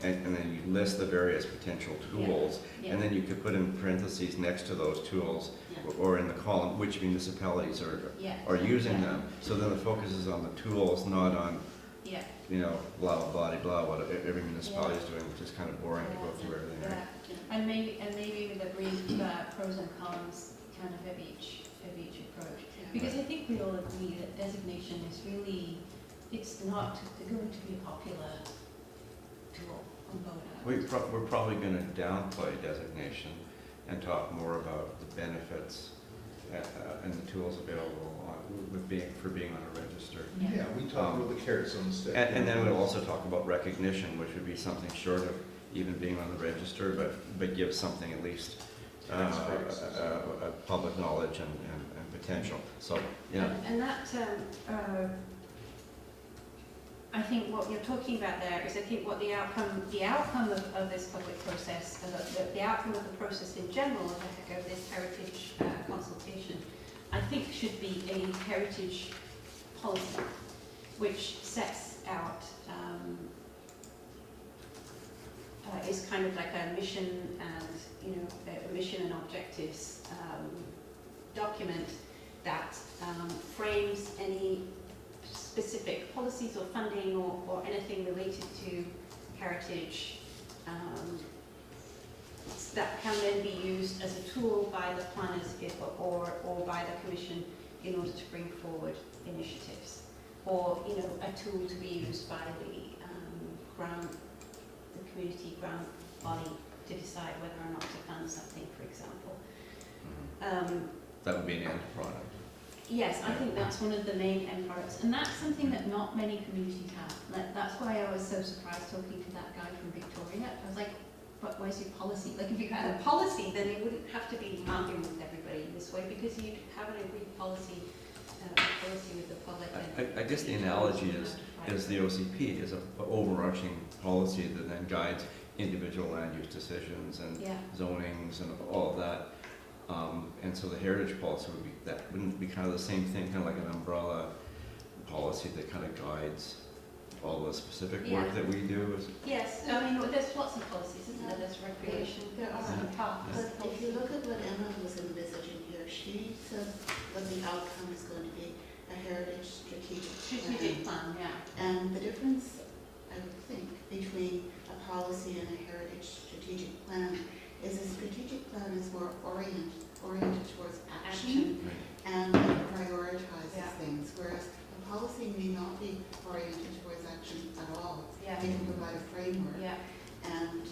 and then you list the various potential tools, Yeah. and then you could put in parentheses next to those tools, or in the column, which municipalities are using them. So then the focus is on the tools, not on, Yeah. blah, blah, blah, blah, what every municipality is doing, which is kind of boring to go through everything, right? Yeah. And maybe with a brief pros and cons kind of of each approach. Because I think we all agree that designation is really, it's not going to be a popular tool on Bowen. We're probably going to downplay designation and talk more about the benefits and the tools available for being on a register. Yeah, we talk about the carrots on the stick. And then we'll also talk about recognition, which would be something short of even being on the register, but give something at least a public knowledge and potential. So, yeah. And that, I think what you're talking about there is, I think what the outcome of this public process, the outcome of the process in general of this heritage consultation, I think should be a heritage policy, which sets out, is kind of like a mission and, a mission and objectives document that frames any specific policies or funding or anything related to heritage that can then be used as a tool by the planners or by the commission in order to bring forward initiatives, or a tool to be used by the community grant body to decide whether or not to fund something, for example. That would be an end product. Yes, I think that's one of the main end products, and that's something that not many communities have. That's why I was so surprised talking to that guy from Victoria. I was like, but where's your policy? Like, if you had a policy, then it wouldn't have to be arguing with everybody in this way, because you'd have an agreed policy with the public. I guess the analogy is the OCP is an overarching policy that then guides individual land use decisions and zonings and all of that. And so the heritage policy wouldn't be kind of the same thing, kind of like an umbrella policy that kind of guides all the specific work that we do. Yes, I mean, there's lots of policies, isn't there? There's recreation. There are, but if you look at what Emma was envisaging here, she said that the outcome is going to be a heritage strategic plan. And the difference, I would think, between a policy and a heritage strategic plan is a strategic plan is more oriented towards action and prioritizes things, whereas a policy may not be oriented towards action at all. It can provide a framework, and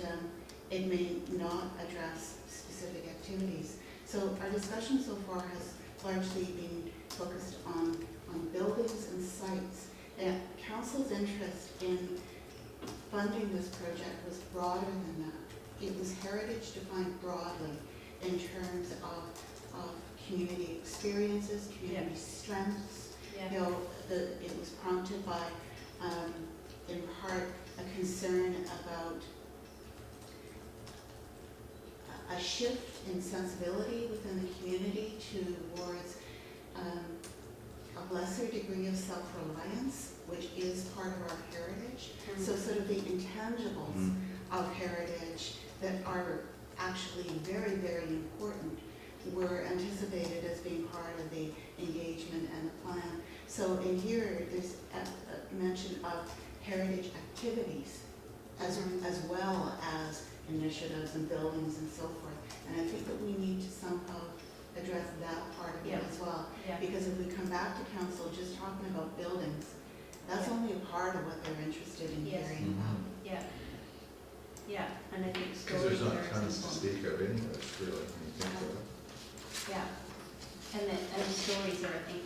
it may not address specific activities. So our discussion so far has largely been focused on buildings and sites. And Council's interest in funding this project was broader than that. It was heritage defined broadly in terms of community experiences, community strengths. It was prompted by, in part, a concern about a shift in sensibility within the community towards a lesser degree of self-reliance, which is part of our heritage. So sort of the intangibles of heritage that are actually very, very important were anticipated as being part of the engagement and the plan. So in here, there's a mention of heritage activities as well as initiatives and buildings and so forth. And I think that we need to somehow address that part of it as well. Yeah. Because if we come back to council just talking about buildings, that's only a part of what they're interested in Yes. hearing about. Yeah. Yeah, and I think Because stories there's are not as tons to important. speak of anyways, really, when you think of it. Yeah, and the stories are, I think,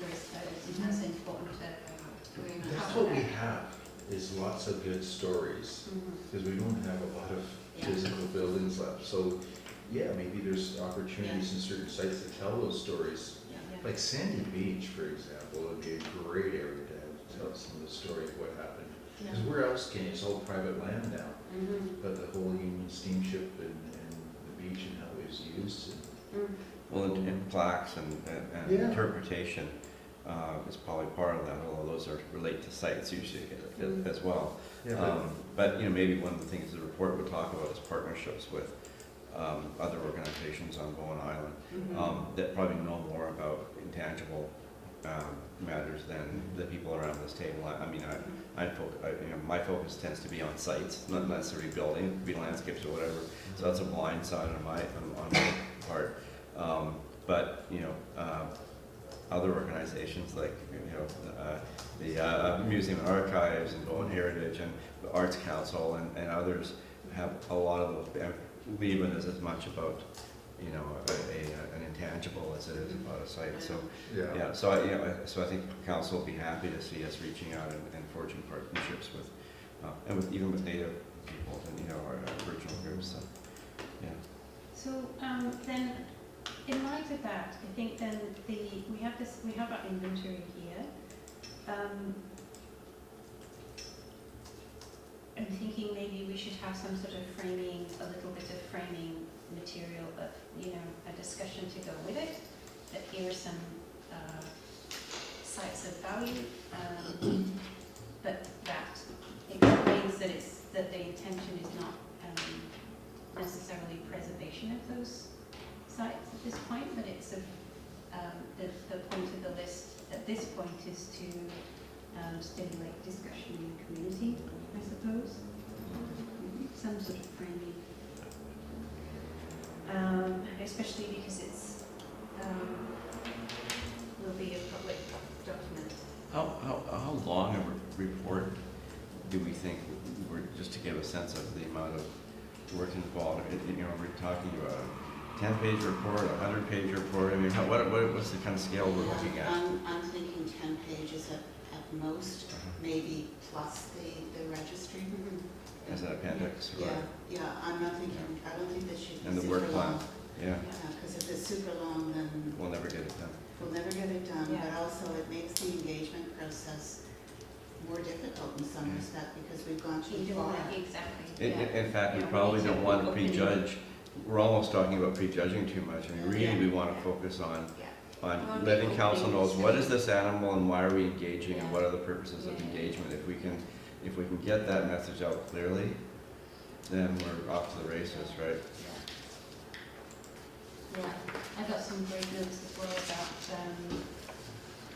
as important to. That's what we have, is lots of good stories, because we don't have a lot of physical buildings left. So, yeah, maybe there's opportunities in certain sites to tell those stories. Like Sandy Beach, for example, would be a great area to have, tell some of the story of what happened. Because where else can you, it's all private land now, but the whole Union Steamship and the beach and how it was used. Well, and plaques and Yeah. interpretation is probably part of that, although those are relate to sites usually as well. Yeah, But, you know, maybe one of the things the report would talk about is partnerships with other organizations on Bowen Island that probably know more about intangible matters than the people around this table. I mean, you know, my focus tends to be on sites, not necessarily building, it could be landscapes or whatever. So that's a blind side on my part. But you know, other organizations like the Museum and Archives and Bowen Heritage and the Arts Council and others have a lot of those. Lieben is as much about an intangible as it is about a site. So yeah. so I think council will be happy to see us reaching out and forging partnerships with even with Native people and our Aboriginal groups. So yeah. So then, in light of that, I think then we have our inventory here. I'm thinking maybe we should have some sort of framing, a little bit of framing material, but a discussion to go with it. That here are some sites of value, but that explains that the intention is not necessarily preservation of those sites at this point, but it's the point of the list at this point is to stimulate discussion in the community, I suppose. Some sort of framing. Especially because it's will be a public document. How long a report do we think, just to give a sense of the amount of work involved? We're talking about a 10-page report, a 100-page report. I mean, what's the kind of scale we're looking at? I'm thinking 10 pages at most, maybe plus the registry. As an appendix? Or Yeah, I'm not thinking, I don't think this should be And the super work plan? long. Yeah, Because if it's super long, then we'll never get it done. we'll never get it done, Yeah. but also it makes the engagement process more difficult in some respect because we've gone too far. Exactly. In fact, we Yeah, probably we need don't to want to open it. prejudge. We're almost talking about prejudging too much. I mean, really, we want to focus on letting council knows what is this animal and why are we engaging and what are the purposes of engagement. If we can get that message out clearly, then we're off to the races, right? Yeah, I got some great notes as well about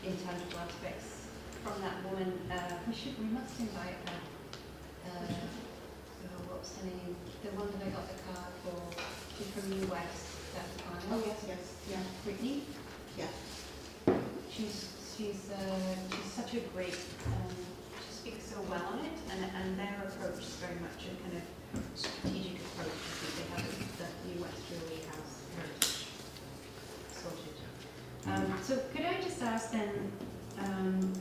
intangible aspects from that woman. We must invite her. What's her name? The one that I got the card for. She's from New West. That's fine. Oh, yes, yeah. Whitney. Yeah. She's such a great. She speaks so well on it, and their approach is very much a kind of strategic approach. I think they have the New West really has heritage sorted. So could I just ask then,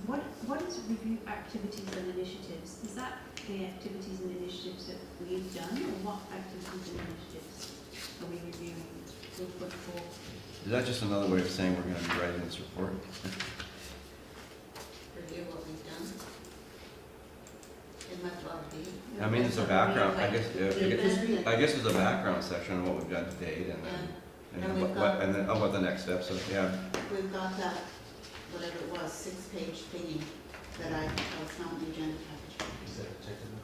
what is review activities and initiatives? Is that the activities and initiatives that we've done, or what activities and initiatives are we reviewing? We'll put forward. Is that just another way of saying we're going to be writing this report? Review what we've done. It might well be. I mean, it's a background. I guess it's a background section on what we've done to date, and then And we've got- what the next steps are. Yeah. We've got that whatever it was, 6-page thingy that oh, it's not on the agenda package. Is that technical?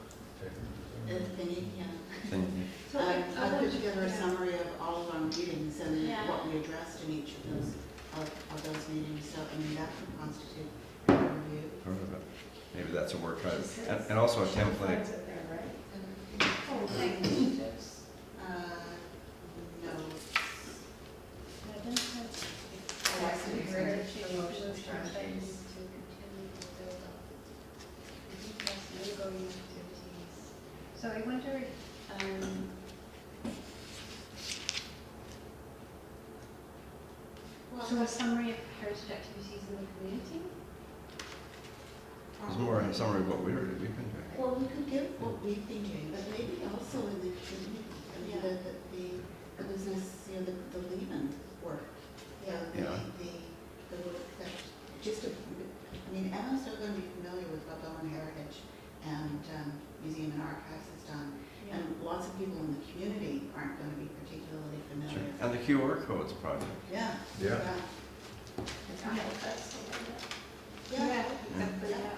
Thingy, yeah. Thing. So I I put together a yeah. summary of all of our meetings and Yeah. what we addressed in each of those, of those meetings, so, I mean, that could constitute a review. Part of it. Maybe that's a work item. And also a template. Oh, thanks. No. I don't have That's an example. promotion strategies to continue to build up. Ongoing activities. So I wonder, so a summary of heritage activities in the community? It's more a summary of what we've been doing. Well, we could give what we've been doing, but maybe also in the community, I mean, the business, you know, the Lieben work. The work that, just to, I mean, Emma's still going to be familiar with what Bowen Heritage and Museum and Archives has done. And lots of people in the community aren't going to be particularly Sure. familiar. And the QR codes project. Yeah. Yeah. Yeah. Yeah, exactly, yeah.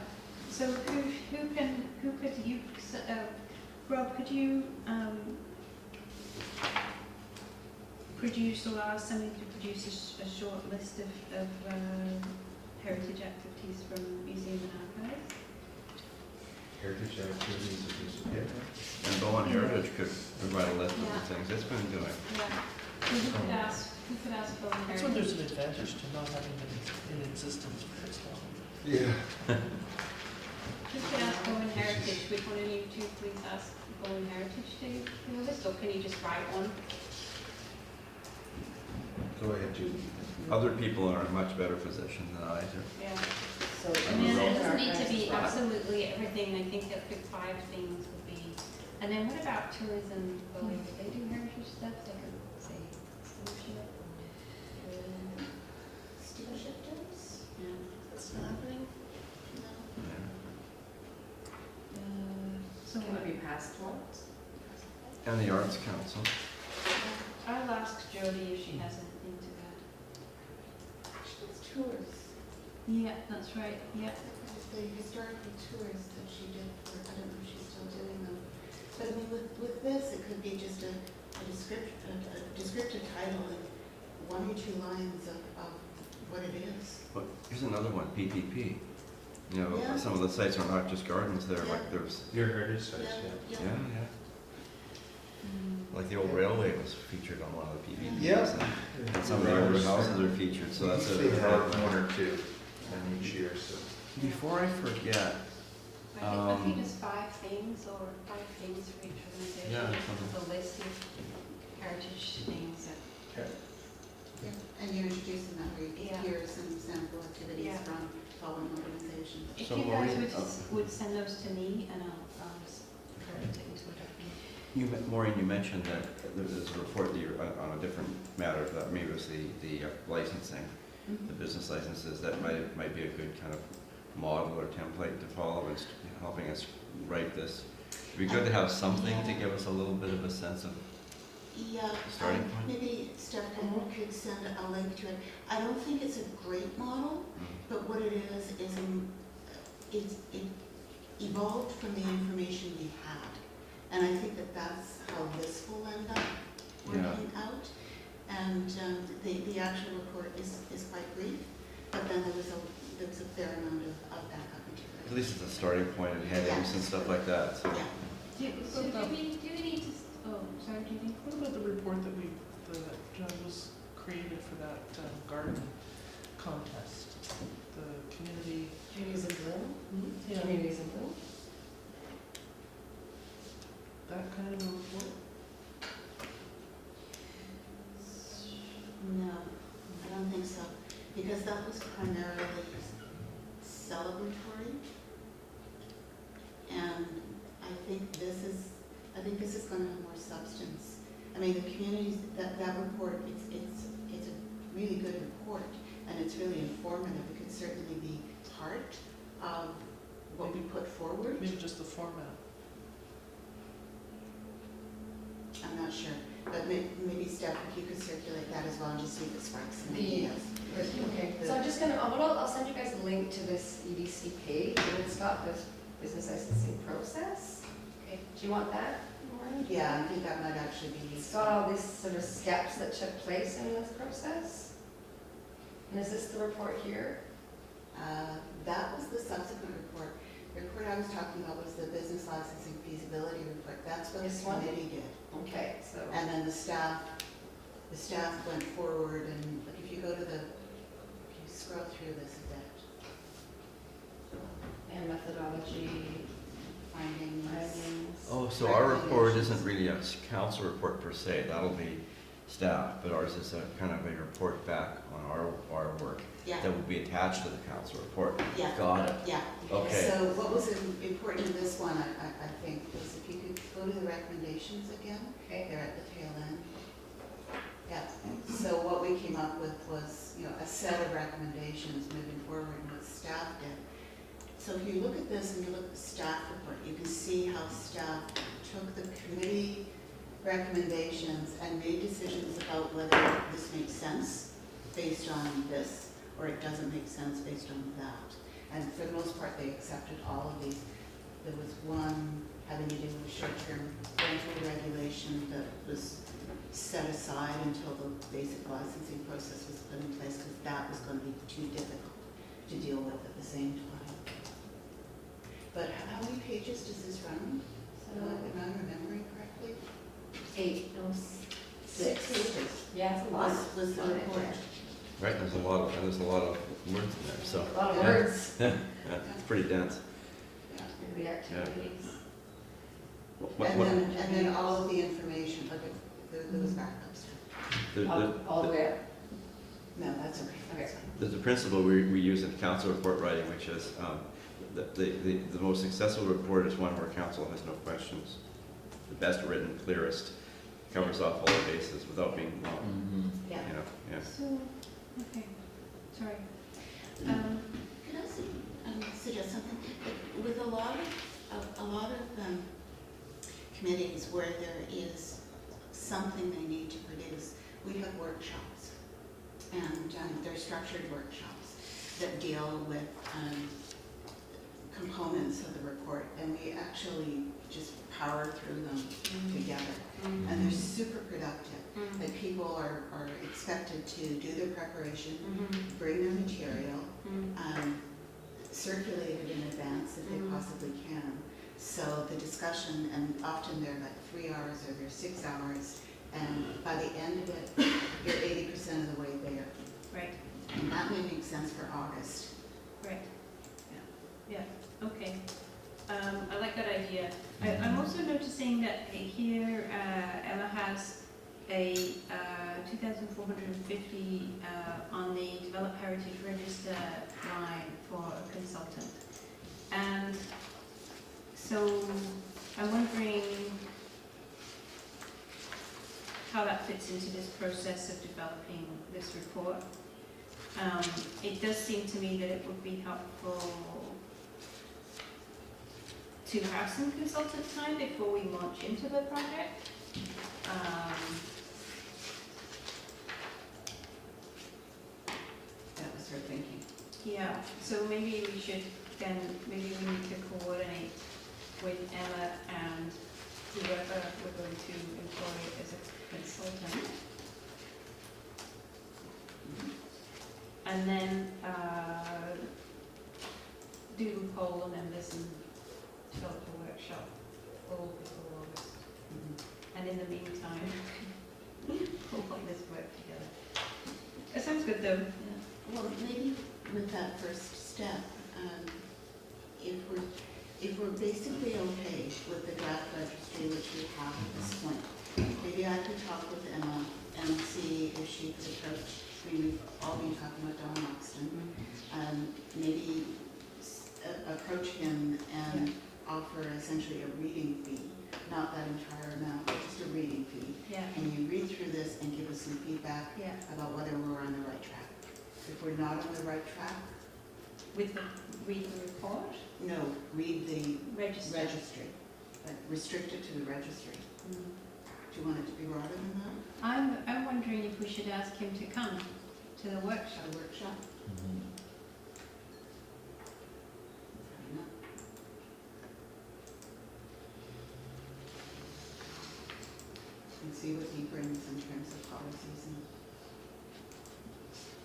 So who could you, Rob, could you produce or ask somebody to produce a short list of heritage activities from Museum and Archives? Heritage activities of this, yeah. And Bowen Heritage could provide a list of the things it's been doing. Yeah. So who could ask Bowen That's when Heritage? there's an advantage to not having them in existence for as long. Yeah. Who could ask Bowen Heritage? Would one of you two please ask Bowen Heritage to do a list, or can you just write one? Go ahead, Judy. Other people are in a much better position than I do. Yeah. So, I mean, it doesn't need to be absolutely everything. I think that good 5 things would be. And then what about tourism? Bowen, do they do heritage stuff? They could say stewardship. Stewardship does? Yeah. That's not happening? No. So can it be past ones? And the Arts Council. I'll ask Judi if she has anything to add. Actually, it's tours. Yeah, that's right. Yeah. It's the historical tours that she did for, I don't know if she's still doing them. But I mean, with this, it could be just a descriptive title and 1 or 2 lines of what it is. But here's another one, PPP. You know, Yeah. some of the sites are not just gardens, they're Yeah. like, there's, Your heritage sites, yeah. yeah. Like the old railway was featured on one of the PPPs. Yeah. And some of the older houses are featured, so that's They have a. 1 or 2 in each year, so. Before I forget, I think it's 5 things or 5 things for each organization. Yeah, The list of heritage things. Okay. Yeah. And you're introducing that where you Yeah. hear some sample activities Yeah. from following organizations. If So you guys Maureen, would send those to me and I'll put it into a document. Maureen, you mentioned that there's a report that you're on a different matter, that maybe it was the licensing, the business licenses, that might be a good kind of model or template to follow in helping us write this. It'd be good to have something to give us a little bit of a sense of. Yeah, Starting point? maybe Steph could send a link to it. I don't think it's a great model, but what it is it evolved from the information we had. And I think that that's how this will end up working out. And the actual report is quite brief, but then there was a fair amount of backup material. At least it's a starting point and headings and stuff like that, so. Yeah. Do we need to, oh, sorry, do you think? What about the report that was created for that garden contest? The community. Judy's in Bloom? Yeah. Communities in Bloom? That kind of a report? No, I don't think so, because that was primarily celebratory. And I think this is going to have more substance. I mean, the communities, that report, it's a really good report, and it's really informative. It could certainly be part of what we put forward. Maybe just the format. I'm not sure, but maybe Steph, if you could circulate that as well and just see if it sparks any ideas. Okay, so I'm just gonna, I'll send you guys a link to this EDC page, and it's got this business licensing process. Okay, do you want that, Maureen? Yeah, I think that might actually be It's useful. got all these sort of steps that took place in this process. And is this the report here? That was the subsequent report. The report I was talking about was the business licensing feasibility report. That's what This the one? committee did. Okay, so, And then the staff went forward and, like, if you go to the, if you scroll through this a bit, and methodology, findings. findings. Oh, so our report isn't really a council report per se, that'll be staff, but ours is a kind of a report back on our work Yeah, that will be attached to the council report. yeah. Got it. Yeah. Okay. So what was important in this one, I think, was if you could go to the recommendations again, Okay. they're at the tail end. Yeah, so what we came up with was, a set of recommendations moving forward and what staff did. So if you look at this and you look at the staff report, you can see how staff took the committee recommendations and made decisions about whether this makes sense based on this, or it doesn't make sense based on that. And for the most part, they accepted all of these. There was one having to do with short-term rental regulation that was set aside until the basic licensing process was put in place, because that was going to be too difficult to deal with at the same time. But how many pages does this run? So, Am I remembering correctly? 8, no, 6. pages. Yeah, it's a lot. Was the report. Right, there's a lot of words in there, so. A lot of Yeah. words. Yeah, it's pretty dense. Yeah. The activities. And then all of the information, like there was backups. All the way up. No, that's okay. Okay. There's a principle we use in council report writing, which is the most successful report is one where council has no questions. The best written, clearest, covers off all the bases without being long, Yeah. yeah. So, okay, sorry. Could I suggest something? With a lot of committees where there is something they need to produce, we have workshops. And they're structured workshops that deal with components of the report, and we actually just power through them together. And they're super productive. That people are expected to do their preparation, bring their material, circulate it in advance if they possibly can. So the discussion, and often they're like 3 hours or they're 6 hours, and by the end of it, you're 80% of the way there. Right, And that may make sense for August. right. Yeah, okay. I like that idea. I'm also noticing that here Ella has a 2,450 on the Develop Heritage Register line for a consultant. And so I'm wondering how that fits into this process of developing this report. It does seem to me that it would be helpful to have some consultant time before we launch into the project. That was her thinking. Yeah, so maybe we should then, maybe we need to coordinate with Emma and whoever we're going to employ as a consultant. And then do poll the members and develop a workshop all before August. And in the meantime, we'll put this work together. It sounds good though. Well, maybe with that first step, if we're basically okay with the draft registry which we have at this point, maybe I could talk with Emma and see if she could approach, we've all been talking about Don Moxton, maybe approach him and offer essentially a reading fee, not that entire amount, but just a reading fee. Yeah. And you read through this and give us some feedback Yeah. about whether we're on the right track. If we're not on the right track, With the read the report, no, read the register. registry, but restrict it to the registry. Mm. Do you want it to be broader than that? I should ask him to come to the workshop. A workshop. Mhm. Fair enough. And see what he brings in terms of policies and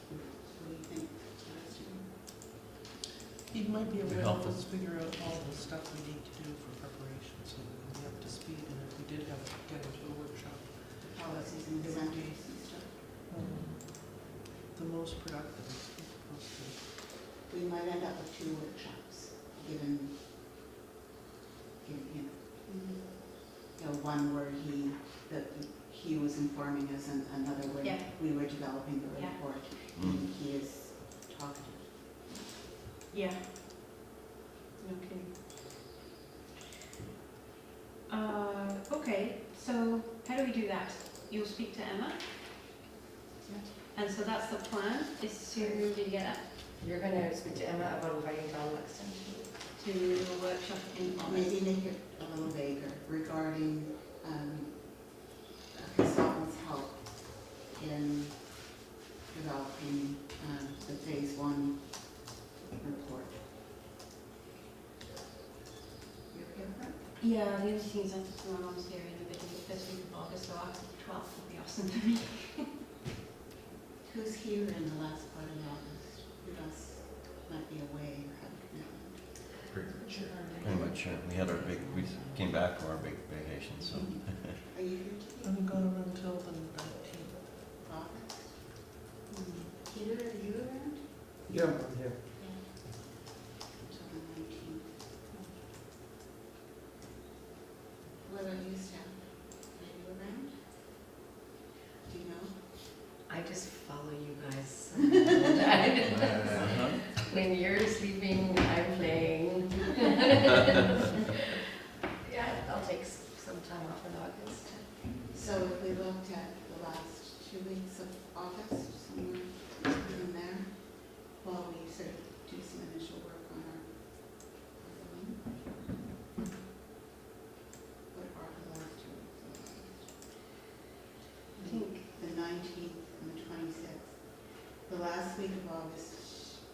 what do you think? Justin? He might be able Would to help help us us. figure out all the stuff we need to do for preparation, so we can be up to speed, and if we did have to get into a workshop, Policies and incentives and stuff. the most productive is supposed to. We might end up with 2 workshops, given him. You know, one where he was informing us and another where Yeah. we were developing the Yeah. report. Mm. And he is talkative. Yeah. Okay. Okay, so how do we do that? You'll speak to Emma? Yeah. And so that's the plan, is to, did you get that? You're gonna speak to Emma about inviting John Lexton. To a workshop in August. Maybe make it a little vaguer regarding a consultant's help in developing the phase 1 report. You okay with that? Yeah, the only thing is I'm just my mom's here in a bit of the first week of August, so after the 12th will be awesome for me. Who's here in the last part of August? Who else might be away or have a commitment? Pretty much. Pretty much, we had we came back from our big vacation, so. Are you here today? I'm gone until the 19th. August? Peter, are you around? Yeah, I'm here. Until the 19th. What about you, Steph? Are you around? Do you know? I just follow you guys. When you're sleeping, I'm playing. Yeah, I'll take some time off in August. So if we looked at the last 2 weeks of August, somewhere in there, while we sort of do some initial work on our what are the last 2 weeks of August? I think, The 19th and the 26th. The last week of August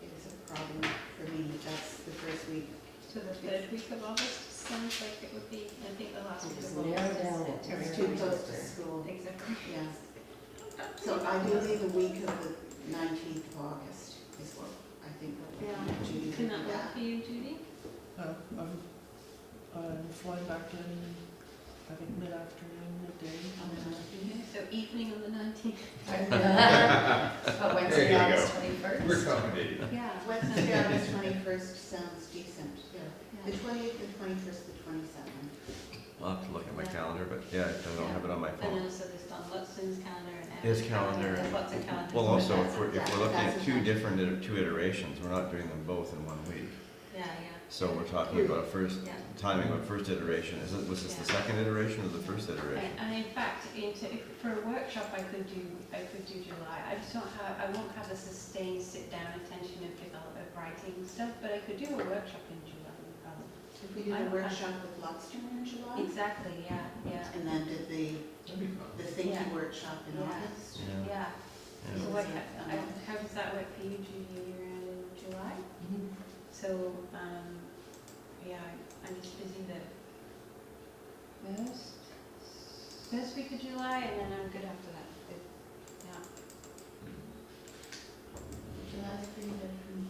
is a problem for me. That's the first week. so the third week of August sounds like it would be, I think the last week Just of narrow August. down it. It's too close to school. Exactly. Yeah. So ideally, the week of the 19th of August is what I think we're Yeah. looking at. Judy, Can that do work for you, Judy? I'm flying back in, I think, mid-afternoon, midday. On the 19th? So evening on the 19th? But Wednesday, There you August go. 21st. We're accommodating. Yeah. Wednesday, August 21st sounds decent. Yeah. The Yeah. 20th, the 21st, the 27th. I'll have to look at my calendar, but yeah, I don't have it on my And phone. also there's Don Luxon's calendar and His Anne's calendar. There's lots of calendars. Well, also, But if we're Yeah, looking at that's two fine. different, 2 iterations, we're not doing them both in 1 week. Yeah, yeah. So we're talking about first, Yeah. timing of first iteration. Was this the Yeah. second iteration or the first iteration? And in fact, for a workshop, I could do July. I just don't have, I won't have a sustained sit-down attention of development writing stuff, but I could do a workshop in July, no problem. If we did a workshop with Luxton in July, Exactly, yeah, yeah, and then did the thinking Yeah. workshop in Yeah. August. Yeah. yeah. Yeah. So what, how does that work for you, Judy? You're around in July? So, yeah, I'm just busy the first week of July, and then I'm good after that. Yeah. July's pretty good for me.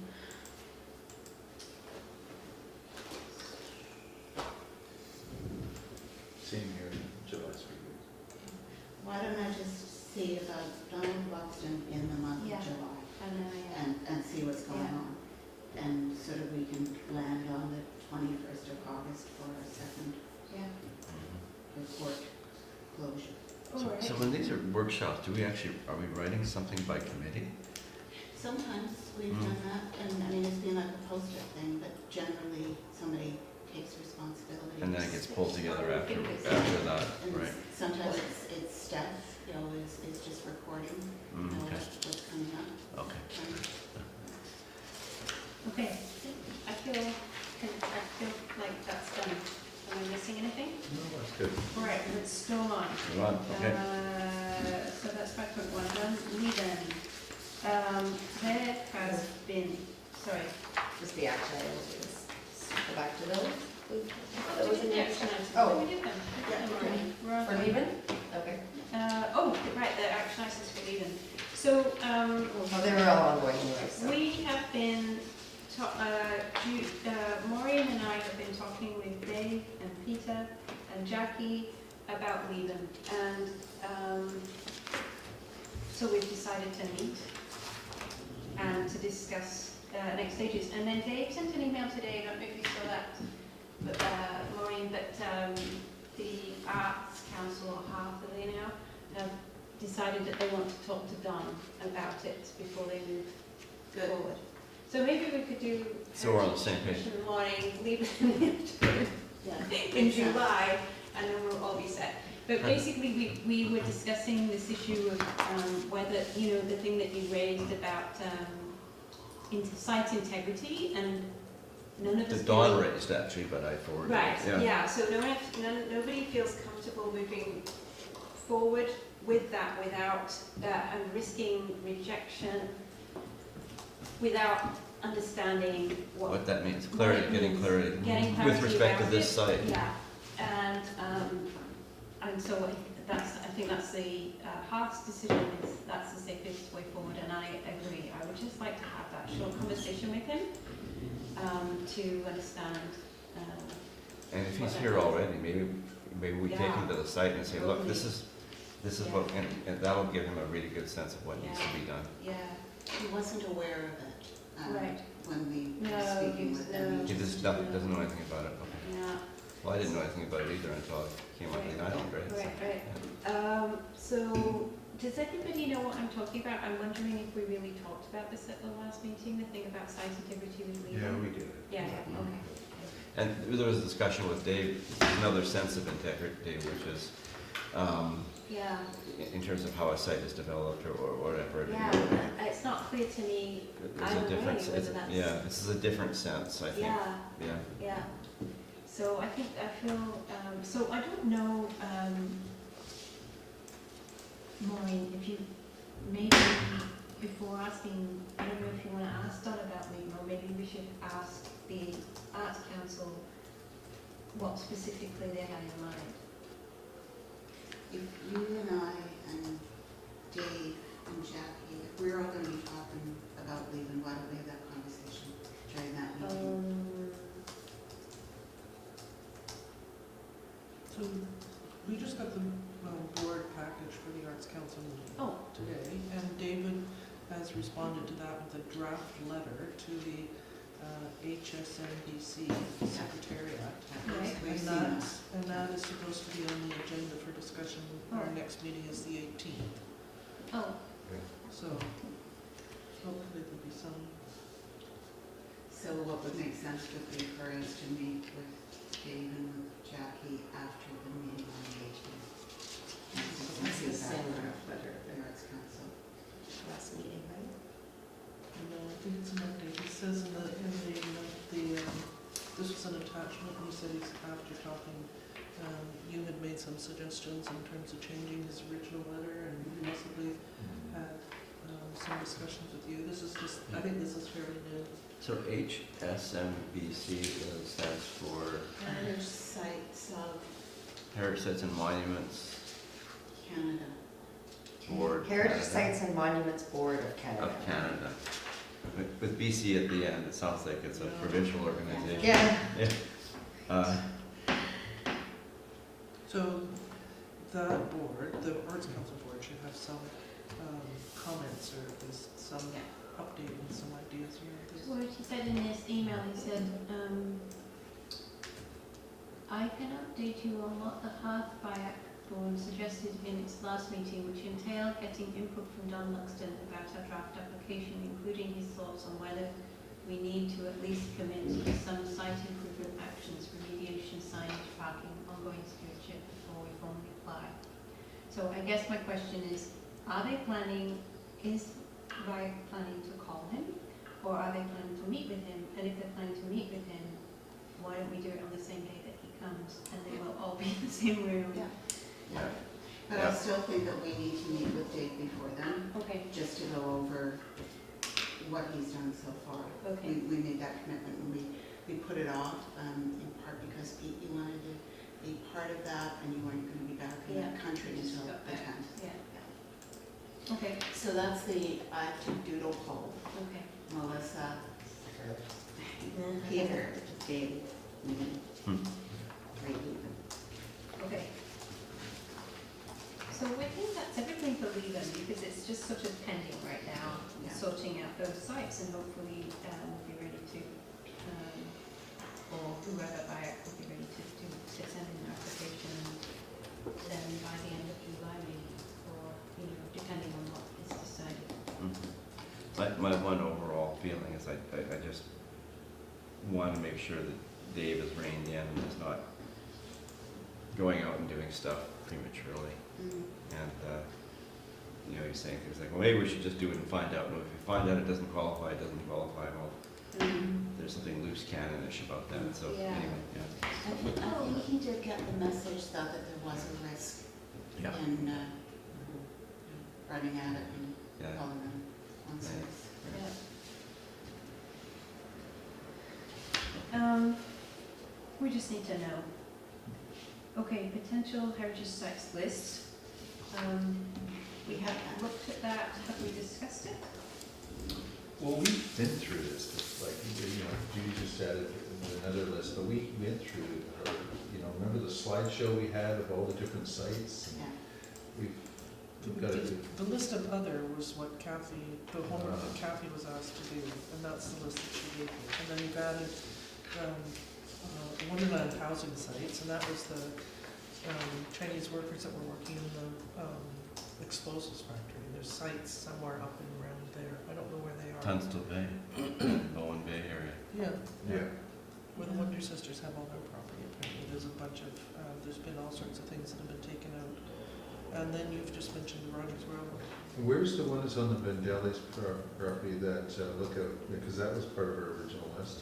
Same here, July's pretty good. Why don't I just see about Donald Luxton in the month of Yeah. July And then I, and see what's going Yeah. on? And sort of we can land on the 21st of August for our second yeah. report closure. So when these are workshops, are we writing something by committee? Sometimes we've done that, and I mean, it's been like a post-it thing, but generally somebody takes responsibility. And then it gets pulled together after that, And right? sometimes it's Steph, you know, is just recording, you know, Okay, what's coming up. okay. Okay, I feel like that's done. Am I missing anything? No, that's good. All right, let's go on. Go on, okay. So that's 5.1 done. there has been, sorry. Just the action items, we just go back to those. That was an action item. Oh. We did them. We're on For them. Lieben? Okay. Oh, right, the action items for Lieben. So, Well, they were all ongoing anyway, so. we have been, Maureen and I have been talking with Dave and Peter and Jackie about Lieben. And so we've decided to meet and to discuss next stages. And then Dave sent an email today, I don't know if you saw that, but Maureen, but the Arts Council, half of they now, have decided that they want to talk to Don about it before they move forward. So maybe we could do. So we're on the same page. In the morning, leave it in the afternoon, in July, and then we'll all be set. But basically, we were discussing this issue of whether, you know, the thing that you raised about site integrity, and none of us. The Dawn raised actually, but I forwarded it. Right, yeah, so nobody feels comfortable moving forward with that without, and risking rejection, without understanding What that means, clarity, getting clarity. Getting With clarity respect to about this it. site. Yeah, and so I think that's the Heart's decision, is that's the safest way forward, and I agree. I would just like to have that short conversation with him to understand. And if he's what that here is. already, maybe we take him to the site and say, look, this is Yeah. what, and that'll give him a really good sense of what needs to be done. Yeah, He wasn't aware of it right. when we No, were speaking he was- with them. no. He just doesn't know anything about it. Okay. Yeah. Well, I didn't know anything about it either until it came up in the island, right? Right. So, does everybody know what I'm talking about? I'm wondering if we really talked about this at the last meeting, the thing about site integrity with Lieben? Yeah, we did. Yeah, okay. And there was a discussion with Dave, another sense of integrity, which is Yeah, in terms of how a site is developed or whatever. yeah, it's not clear to me, There's a either way, difference. whether that's. Yeah, this is a different sense, I think. Yeah, Yeah. yeah. So I feel, so I don't know, Maureen, if you, maybe before asking, I don't know if you want to ask Don about Lieben, or maybe we should ask the Arts Council what specifically they had in mind. If you and I and Dave and Jackie, if we're all going to be talking about Lieben, why don't we have that conversation during that meeting? So we just got the board package for the Arts Council meeting today, and David has responded to that with a draft letter to the HSNBC Secretariat. Right. We've seen And that. that is supposed to be on the agenda for discussion. Our Oh. next meeting is the 18th, Oh, so hopefully there'll be some. So what would make sense would be for us to meet with Dave and with Jackie after the meeting on the 18th. That's the same draft letter The that Arts Council. last meeting, right? No, I think it's an update. He says in the note, this was an attachment, and he said he's, after talking, you had made some suggestions in terms of changing his original letter, and he possibly had some discussions with you. This is just, I think this is fairly new. So HSMBC stands for Heritage Sites of Heritage Sites and Monuments Canada. Board. Heritage Canada. Sites and Monuments Board of Canada. Of Canada. With BC at the end, it sounds like it's a provincial organization. Yeah. Yeah. So that board, the Arts Council board, should have some comments or at least some update and some ideas here. well, he said in this email, he said, I can update you on what the Hearth by Board suggested in its last meeting, which entailed getting input from Don Luxton about our draft application, including his thoughts on whether we need to at least commit to some site improvement actions, remediation, signage, parking, ongoing stewardship before we formally apply. So I guess my question is is Riot planning to call him, or are they planning to meet with him? And if they're planning to meet with him, why don't we do it on the same day that he comes, and they will all be in the same room? Yeah. Yeah. But I still think that we need to meet with Dave before then, Okay. just to go over what he's done so far. Okay. We made that commitment and we put it off, in part because Pete, you wanted to be part of that and you weren't gonna be back in the country Just until got the back. 10th. Yeah. Okay, So that's the active doodle poll. okay. Melissa, Peter, Dave, me, Hmm. Lieben. Okay. So I think that's everything for Lieben, because it's just sort of pending right now, Yeah. sorting out those sites, and hopefully we'll be ready to, or whoever buyer will be ready to send in an application, then by the end of July maybe, or, depending on what is decided. My one overall feeling is I just want to make sure that Dave is reined in and is not going out and doing stuff prematurely. And, he's saying things like, well, maybe we should just do it and find out. Well, if you find out it doesn't qualify, it doesn't qualify. Well, there's something loose cannonish about that. So Yeah. anyway, yeah. I think he did get the message though that there was a risk Yeah. in running at it and Yeah. calling them on Right. sites. We just need to know. Okay, potential heritage sites list. We have looked at that, have we discussed it? Well, we've been through this, but like, Judi just added another list, but we went through, remember the slideshow we had of all the different sites? Yeah. We've got to, The list of other was what Kathy, the homework that Kathy was asked to do, and that's the list that she gave me. And then you've added Wonderland housing sites, and that was the Chinese workers that were working in the explosives factory. There's sites somewhere up and around there. I don't know where they are. Tunstall Bay, Bowen Bay area. Yeah, where the Wonder Sisters have all their property. Apparently, there's a bunch of, there's been all sorts of things that have been taken out. And then you've just mentioned Rogers Railroad. where's the one that's on the Vandelli's property that lookout, because that was part of our original list.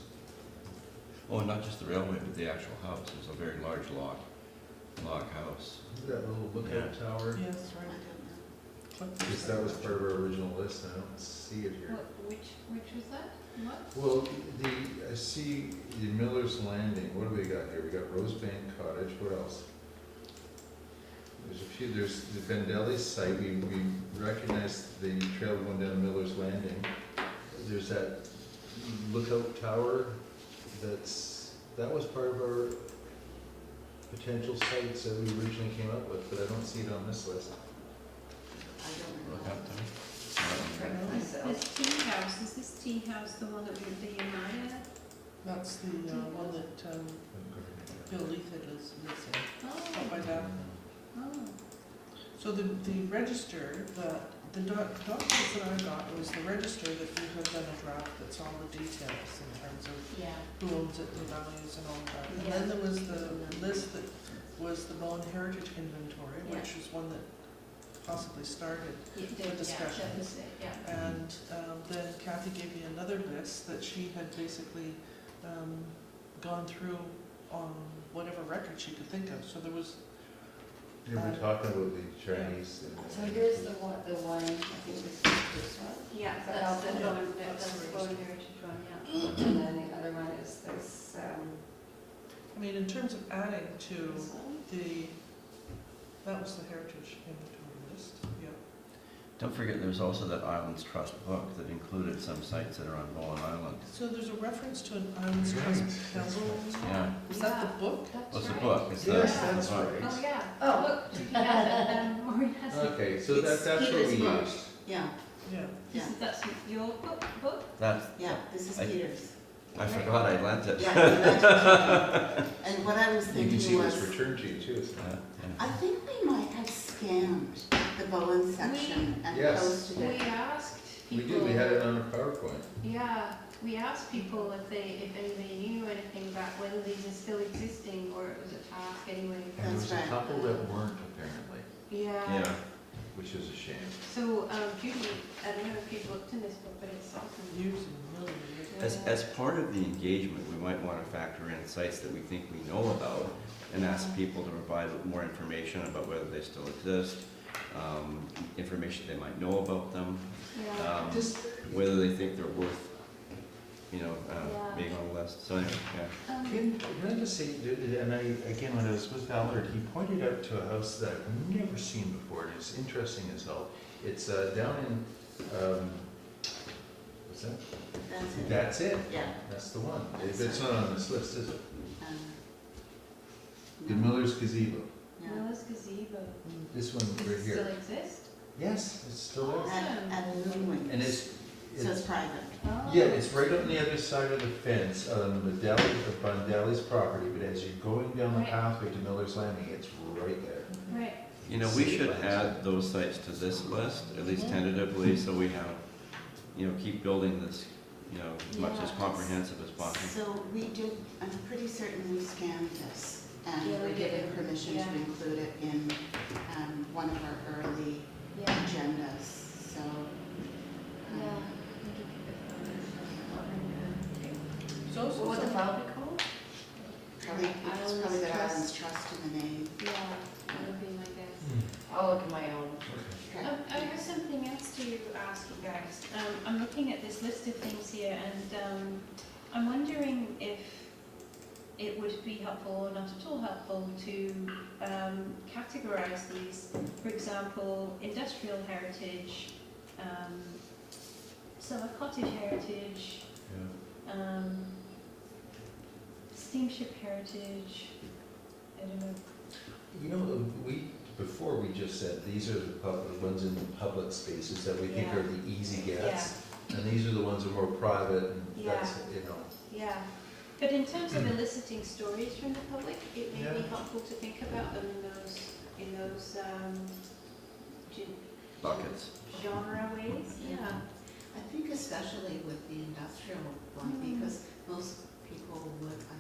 Oh, not just the railway, but the actual house. It's a very large log house. That little lookout tower, Yes, I right. don't know. because that was part of our original list, and I don't see it here. Which was that? What? Well, I see the Miller's Landing, what do we got here? We got Rosebank Cottage, what else? There's a few, there's the Vandelli's site, we recognize the trail going down Miller's Landing. There's that lookout tower, that was part of our potential sites that we originally came up with, but I don't see it on this list. I don't Look know. up to me. This tea house, is this tea house the one that we the United? That's the one that Bill Leathhead lives in, up by that. Oh, So the register, the documents that I got was the register that you had done a draft that's all the details in terms of yeah. who owns it, the values and all that. And Yeah. then there was the list that was the Bowen Heritage Inventory, Yeah. which is one that possibly started. The discussion. Yeah, that was it, yeah. And then Kathy gave me another list that she had basically gone through on whatever record she could think of. So there was, Yeah, we're talking about the Chinese. So here's the one, I think this is this one. Yeah, that's the Bowen, that's that's the the Bowen Heritage one, yeah. And then the other one is this, I mean, in terms of adding to this one. that was the Heritage Inventory list, yeah. Don't forget, there's also that Islands Trust book that included some sites that are on Bowen Island. So there's a reference to an Islands Trust pebble. Yeah. Is that the book? That's What's the right. book? It's Yes, the that's book. right. Oh, yeah. Oh. Look, he has it, Maureen has it. Okay, so It's that's what we Peter's book. used. Yeah, Yeah. yeah, That's your book? That's, yeah, this is I- Peter's. I forgot I lent it. Yeah, you read it. And what I was You can see thinking it was was, returned to you too, it's Yeah, not. I think we might have scanned the Bowen section and Yes. posted We it. asked We people. did, we had it on a PowerPoint. Yeah, we asked people if anybody knew anything about whether these are still existing or it was a task anyway. And there was That's a right. couple that weren't apparently, Yeah. Yeah. which is a shame. So, Judi, I don't know if you've looked in this book, but it's awesome. Years and millions of years. As part of the engagement, we might want to factor in sites that we think we know about and ask people to provide more information about whether they still exist. information they might know about them, Yeah. Just, whether they think they're worth, you know, Yeah. being on the list. So anyway, yeah. can I just say, and again, when I was with Ballard, he pointed out to a house that I've never seen before, and it's interesting as hell. It's down in, what's that? That's it. That's it. Yeah. That's the one. It's not on this list, is it? The No. Miller's Gazebo. Yeah. Miller's Gazebo. This one Does right it still here. exist? Yes, it still is. At Bowen. And it's, So it's private. Oh. yeah, it's right on the other side of the fence on the deli, on Deli's property, but as you're going down the Right. pathway to Miller's Landing, it's right there. Right. You know, we should add those sites to this list, at least Yeah. tentatively, so we have, you know, keep building this, you know, as much as Yeah. comprehensive as possible. So we did, I'm pretty certain we scanned this and Yeah, we're we given did. permission to Yeah. include it in one of our early Yeah. agendas, so. Yeah. So, What would the file be called? Probably, it's Islands probably the Trust. Islands Trust in the name. Yeah, that would be my guess. I'll look at my own. Okay. I have something else to ask you guys. I'm looking at this list of things here, and I'm wondering if it would be helpful or not at all helpful to categorize these. For example, industrial heritage, summer cottage heritage, steamship heritage. I don't know. You know, before we just said, these are the ones in the public spaces that we think Yeah. are the easy gets. And these are the ones that are more private, and that's, you know. Yeah, but in terms of eliciting stories from the public, it may be Yeah. helpful to think about them in those Buckets. genre ways. Yeah. I think especially with the industrial one, because most people would, I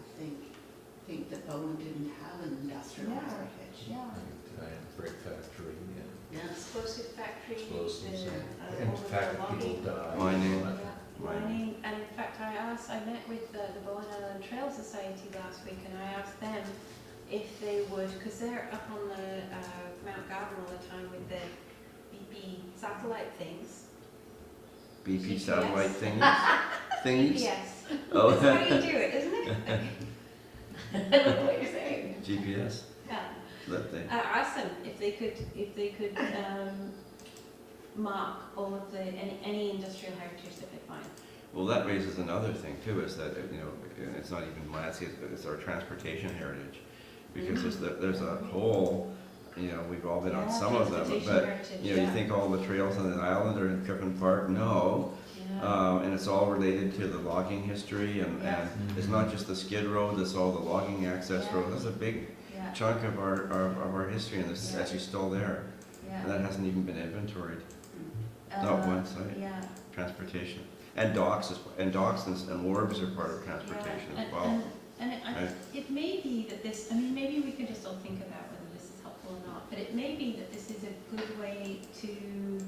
think that Bowen didn't have an industrial Yeah. heritage. Yeah. Brick factory, and Yes. Explosive factory. explosives, the, and all the of fact the that people logging. die. Mining. Yeah, mining, and in fact I met with the Bowen Island Trail Society last week, and I asked them if they would, because they're up on the Mount Garden all the time with the BP satellite things. BP GPS. satellite things? GPS. Oh. That's how you do it, isn't it? Okay. I don't know what you're saying. GPS, Yeah. that thing. I asked them if they could mark all of the any industrial heritage that they find. Well, that raises another thing too, is that, you know, and it's not even landscape, but it's our transportation heritage. Because there's a whole, you know, we've all been on some of them, Transportation but, heritage, you know, you yeah. think all the trails on the island are in Griffin Park? No. Yeah. And it's all related to the logging history, and it's not just the skid road, it's all the logging access Yeah. road. That's a big Yeah. chunk of our history, and it's Yeah. actually still there. Yeah. And that hasn't even been inventoried, not one site. Yeah. Transportation. And docks, and wharves are part of transportation Yeah. as well. And Right. it may be that this, I mean, maybe we can just all think about whether this is helpful or not, but it may be that this is a good way to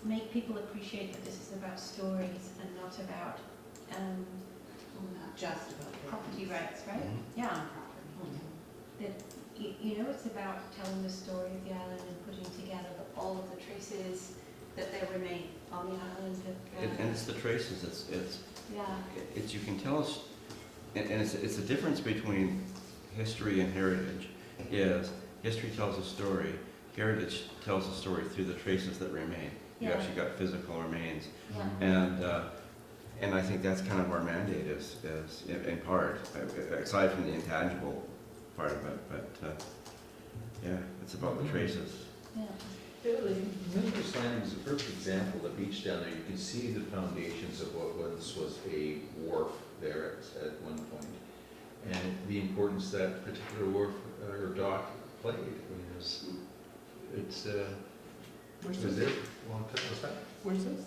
make people appreciate that this is about stories and not about Well, not just about the property rights, right? Mhm. Yeah. property. That, you know, it's about telling the story of the island and putting together all of the traces that there remain on the island. And it's the traces, it's, Yeah. you can tell us, and it's a difference between history and heritage, is history tells a story, heritage tells a story through the traces that remain. You Yeah. actually got physical remains. Yeah. And I think that's kind of our mandate is in part, aside from the intangible part of it, but, yeah, it's about the traces. Yeah. Miller's Landing is a perfect example. The beach down there, you can see the foundations of what once was a wharf there at one point, and the importance that particular wharf or dock played. I mean, it's Where's was this? it a long time, was that? Where's this?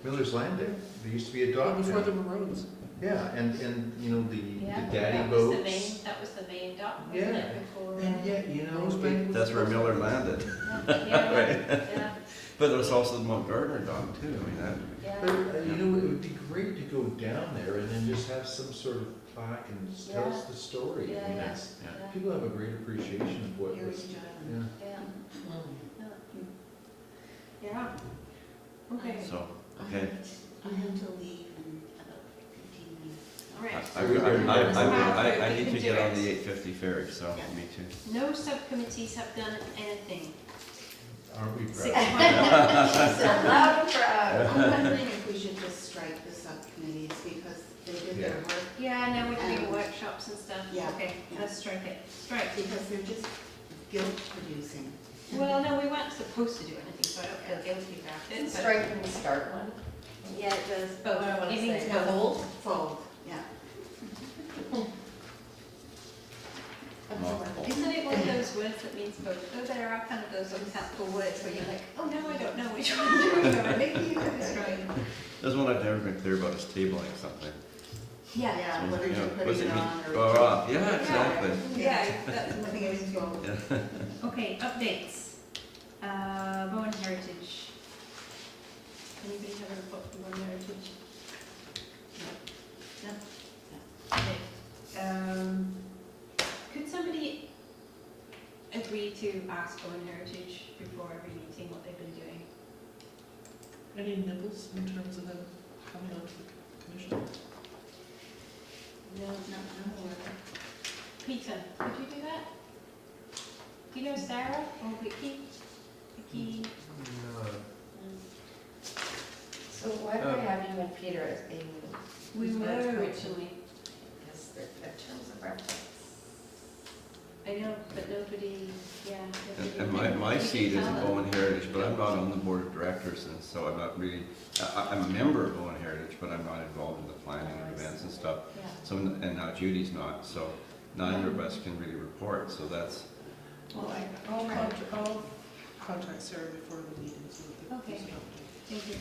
Miller's Landing. There used to be a Oh, dock before there there. were roads. Yeah, and you know, the Yeah, daddy that was the boats. main, that was the main dock, wasn't Yeah. it, before? And yet, you know, Rosebank was That's where close. Miller landed. Yeah. But there's also the Mount Gardner dock too, I mean, that, but, Yeah. you know, it would be great to go down there and then just have some sort of plaque and just tell us the story. I mean, Yeah. that's, yeah. people have a great appreciation of what was, Heritage yeah. Island. Yeah. Yeah. Okay. So, okay. I have to leave in about 15 minutes. All right. I need to get on the 8:50 ferry, so Yeah. me too. No subcommittees have done anything. Aren't we 6 proud? months. So loud and proud. I'm wondering if we should just strike the subcommittees because they did their Yeah. work, Yeah, now we're doing workshops and stuff. Yeah, Okay, yeah. let's strike it. Strike. because they're just guilt producing. Well, no, we weren't supposed to do anything, so I don't feel guilty about it. but- Strike when you start one. Yeah, it does both. What do I wanna It means say? both. Hold? Fold, yeah. Isn't it one of those words that means both? Though there are kind of those untactful words where you're like, oh, no, I don't know which one I'm doing, or maybe you could describe. There's one I've never been clear about is tabling something. Yeah. Yeah, So, whether you know, you're what's putting it it mean? on or. Or off, yeah, exactly. Yeah, that's I think it means both. Yeah. Okay, updates. Bowen Heritage. Anybody have a report from Bowen Heritage? No? No? Okay. Could somebody agree to ask Bowen Heritage before every meeting what they've been doing? Any nibbles in terms of them coming onto the commission? No. No. Peter, could you do that? Do you know Sarah or Vicky? Vicky? So why do I have you and Peter as being? We were Because originally. they're in terms of reference. I know, but nobody, yeah. And my seat is in Bowen Heritage, but I'm not on the board of directors, and so I'm not really, I'm a member of Bowen Heritage, but I'm not involved in the planning and events and stuff. Yeah. So, and now Judy's not, so neither of us can really report, so that's, Well, I'll contact Sarah before the meeting so that Okay. there's an update. Thank you.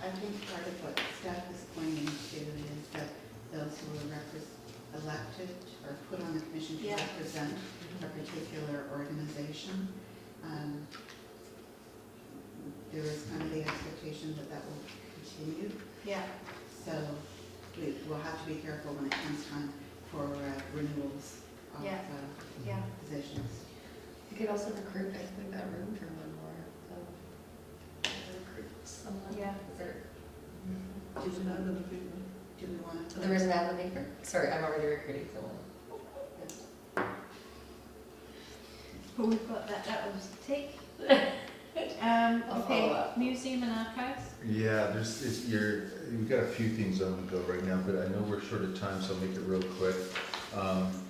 I think part of what staff is pointing to is that those who are elected or put on the commission to Yeah. represent a particular organization, there is kind of the expectation that that will continue. Yeah. So we will have to be careful when it comes time for renewals of Yeah. Yeah. positions. You could also recruit, I think, that room for one more. Recruit someone. Yeah. Is there, There's an ad in the paper. Do we want to? there is an ad in the paper? Sorry, I'm already recruiting someone. But we've got that was a tick. I'll follow Okay, up. museum and archives. Yeah, we've got a few things on the go right now, but I know we're short of time, so I'll make it real quick.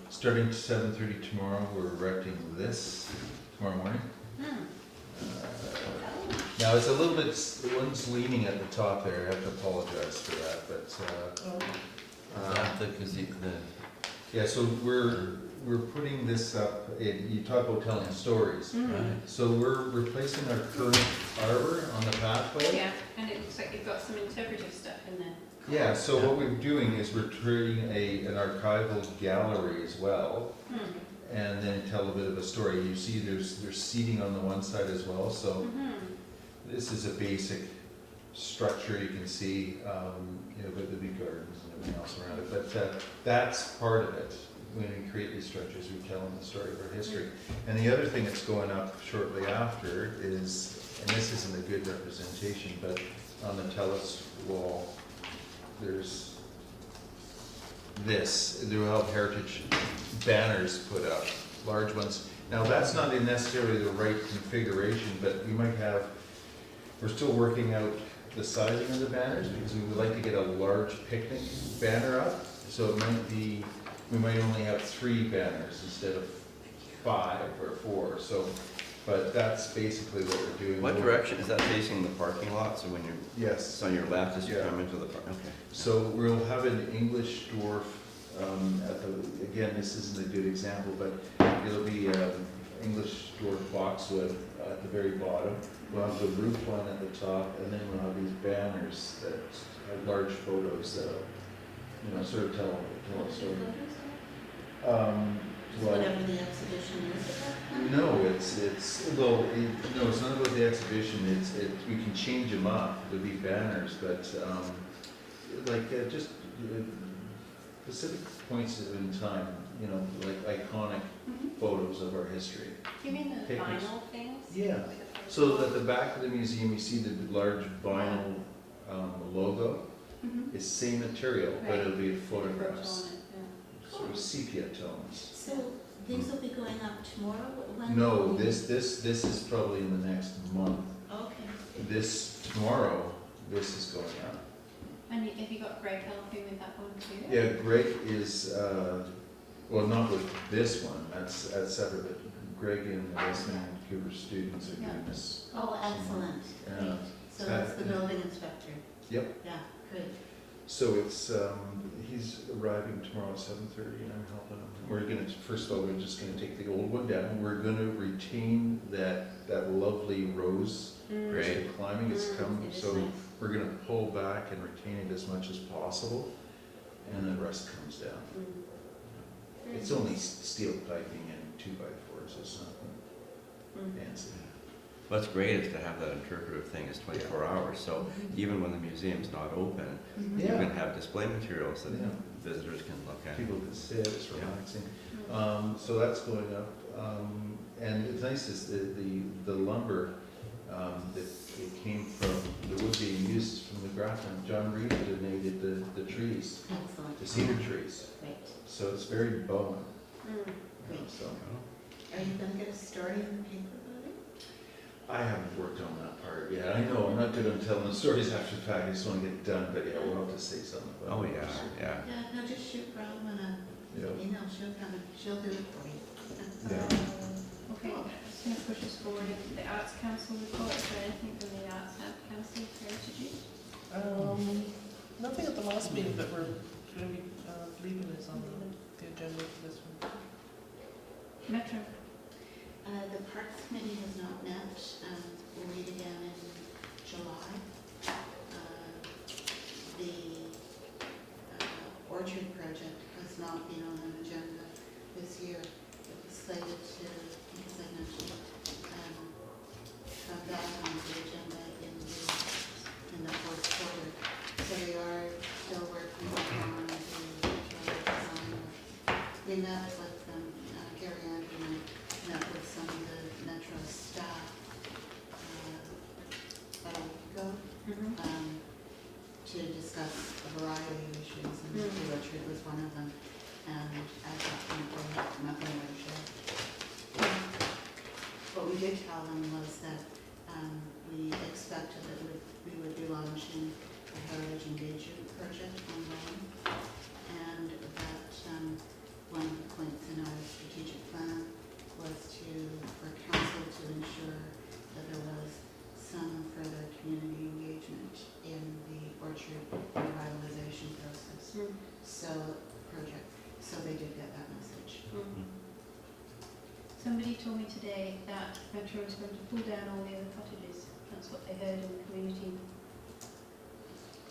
Starting 7:30 tomorrow, we're erecting this tomorrow morning. Now, it's a little bit, one's leaning at the top there, I have to apologize for that, but, yeah, so we're putting this up, you talk about telling stories. So we're replacing our current arbor on the pathway. Yeah, and it looks like you've got some interpretive stuff in there. Yeah, so what we're doing is we're creating an archival gallery as well, and then tell a bit of a story. You see there's seating on the one side as well, so this is a basic structure you can see, with the big gardens and everything else around it. But that's part of it. When we create these structures, we tell them the story of our history. And the other thing that's going up shortly after is, and this isn't a good representation, but on the Telus wall, there's this. There will have heritage banners put up, large ones. Now, that's not necessarily the right configuration, but we might have, we're still working out the sizing of the banners because we would like to get a large picnic banner up. So it might be, we might only have 3 banners instead of 5 or 4. So, but that's basically what we're doing. what direction, is that facing the parking lot? So when you're, Yes. it's on your left as you Yeah. come into the park, okay. So we'll have an English dwarf, again, this isn't a good example, but it'll be English dwarf boxwood at the very bottom. We'll have the roof one at the top, and then we'll have these banners that have large photos that, sort of tell a story. Well, Whatever the exhibition is. no, it's not about the exhibition, we can change them up, there'll be banners, but, just specific points in time, you know, like iconic photos of our history. You mean the Pictures. vinyl things? Yeah. Like a So photo? at the back of the museum, you see the large vinyl logo. Mhm. It's same material, but Right. it'll be With a photo photographs, on it, yeah. sort of sepia tones. So these will be going up tomorrow? When? No, this is probably in the next month. Okay. This, tomorrow, this is going up. And have you got Greg helping with that one too? Yeah, Greg is, well, not with this one, that's separate, but Greg and the rest of the Vancouver students are doing this. Oh, excellent. Yeah. Great. So that's the building inspector? Yep. Yeah, good. So it's, he's arriving tomorrow at 7:30 and I'm helping him. We're gonna, first of all, we're just gonna take the old one down. We're gonna retain that lovely rose Great. climbing, it's come, It is so nice. we're gonna pull back and retain it as much as possible, and the rest comes down. It's only steel piping and 2x4s, it's nothing fancy. What's great is to have that interpretive thing is 24 hours, so even when the museum's not open, you Yeah. can have display materials that Yeah. visitors can look at. People can sit, it's relaxing. Mm. So that's going up, and it's nice is the lumber, that it came from, the wood being used from the Grafton. John Reed donated the trees, Excellent. the cedar trees, Great. so it's very Bowen. Great. So Are you gonna get a story in the paper about it? I haven't worked on that part yet. I know I'm not good on telling the stories after the fact. I just want to get it done, but yeah, we'll have to say something about Oh, it. yeah, yeah. Yeah, no, just shoot Rowan a Yeah. email, she'll come and she'll do it for you. Yeah. Okay, just going to push us forward into the Arts Council report. Is there anything from the Arts Council Heritage? Nothing at the last meeting, but we're going to be, Lieben is on the agenda for this one. Metro. The Parks Committee has not met, we'll meet again in July. The Orchard project has not been on an agenda this year. It was slated to, as I mentioned, come back on the agenda in the fourth quarter. So we are still working on the interior design. We met with Gary Andrew and I met with some of the Metro staff about a week ago to discuss a variety of issues, and the orchard was one of them. And at that point, we had nothing more to share. What we did tell them was that we expected that we would be launching a heritage engagement project on Bowen, and that one of the points in our strategic plan was for council to ensure that there was some further community engagement in the orchard revitalization process. So they did get that message. Somebody told me today that Metro is going to pull down all the other cottages. That's what they heard in the community.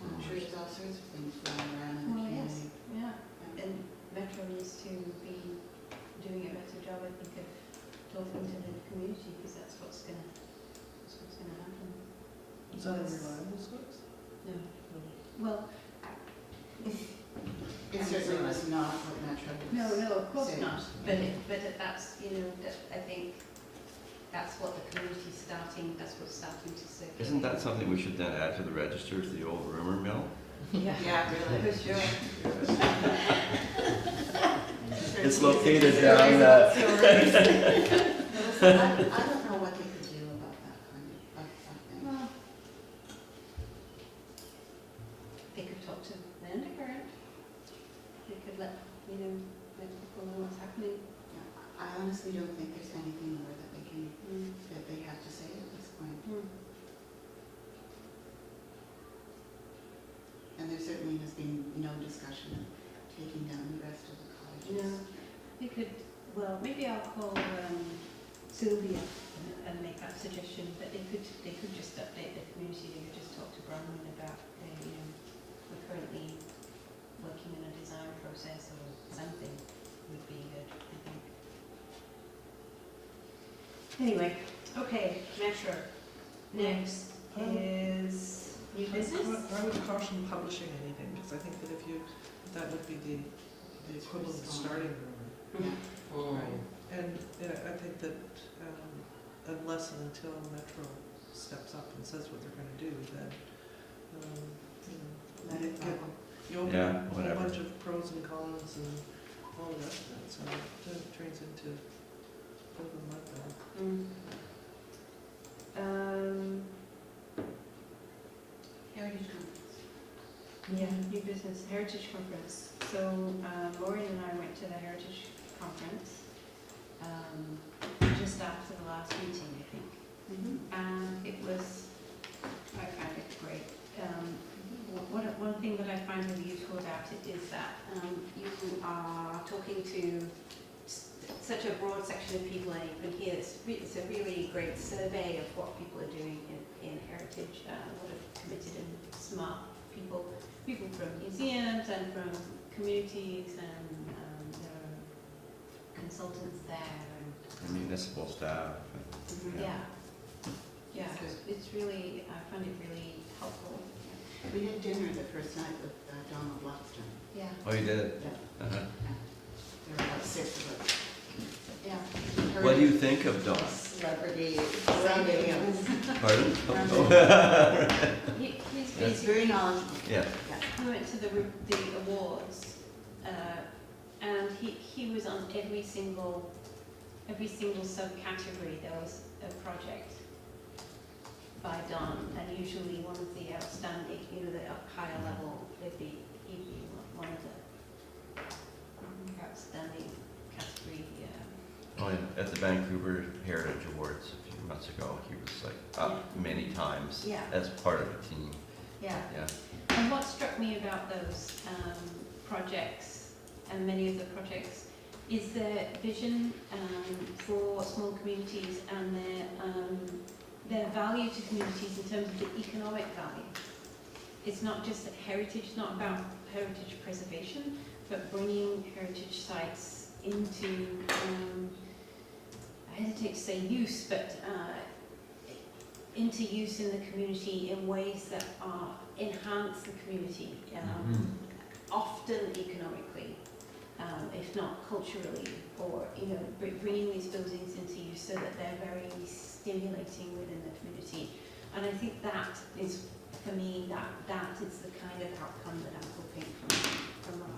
I'm sure there's all sorts of things going around in the Oh, yes, community. yeah. Yeah. And Metro needs to be doing a better job, I think, of talking to the community, because that's what's gonna happen. Is that a reliable source? No. Well, It certainly was not what Metro was. no, of course saying. not. But that's, I think that's what the community's that's what's starting to circulate. Isn't that something we should then add to the register, the old rumor mill? Yeah, really. For sure. It's located down, I don't know what they could do about that kind of thing. Well, they could talk to the undercurrent. They could let people know what's happening. Yeah, I honestly don't think there's anything more that they have to say at this point. And there certainly has been no discussion of taking down the rest of the colleges. No. They could, well, maybe I'll call Sylvia and make that suggestion, but they could just update the community. They could just talk to Bronwyn about we're currently working in a design process or something would be good, I think. Anyway, okay, Metro. Next is new business. I would caution publishing anything, because I think that that would be the equivalent of starting rumor. Yeah. Mm. And I think that unless and until Metro steps up and says what they're gonna do, then, Let it go. you open Yeah, up a whole whatever. bunch of pros and cons and all the rest of it, so then it turns into open mud then. Heritage Conference. Yeah, new business, Heritage Conference. So Maureen and I went to the Heritage Conference just after the last meeting, I think. And it was, I found it great. One thing that I find really useful about it is that you are talking to such a broad section of people, and you can hear it's a really great survey of what people are doing in heritage. A lot of committed and smart people from museums and from communities, and there are consultants there. And municipal staff. And, yeah, it's really, I found it really helpful. We had dinner the first night with Donald Loxton. Yeah, Oh, you did? Yeah. Uh-huh. There were about 6 of us. yeah. What do you think of Don? Celebrity. Surrounding. Pardon? He's He's basically, very knowledgeable. Yeah. we went to the awards, and he was on every single subcategory. There was a project by Don, and usually one of the outstanding, the higher level, he'd be one of the outstanding category. Oh, yeah. At the Vancouver Heritage Awards a few months ago, he was like up many times Yeah. as part of a team. Yeah. Yeah. And what struck me about those projects, and many of the projects, is their vision for small communities and their value to communities in terms of the economic value. It's not just that heritage, it's not about heritage preservation, but bringing heritage sites into, I hesitate to say use, but into use in the community in ways that enhance the community, often economically, if not culturally, or bringing these buildings into use so that they're very stimulating within the community. And I think that is, for me, that is the kind of outcome that I'm hoping from our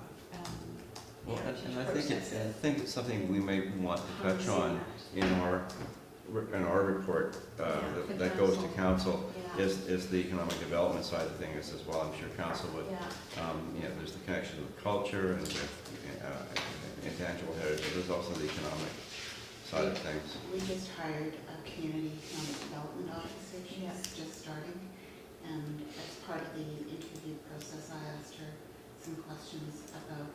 Well, heritage and I process. think it's something we may want to touch on in our report that goes to council. Yeah. Is the economic development side of things as well. I'm sure council would, Yeah. there's the connection with culture and with intangible heritage, but there's also the economic side of things. We just hired a community economic development officer. She's just starting. And as part of the interview process, I asked her some questions about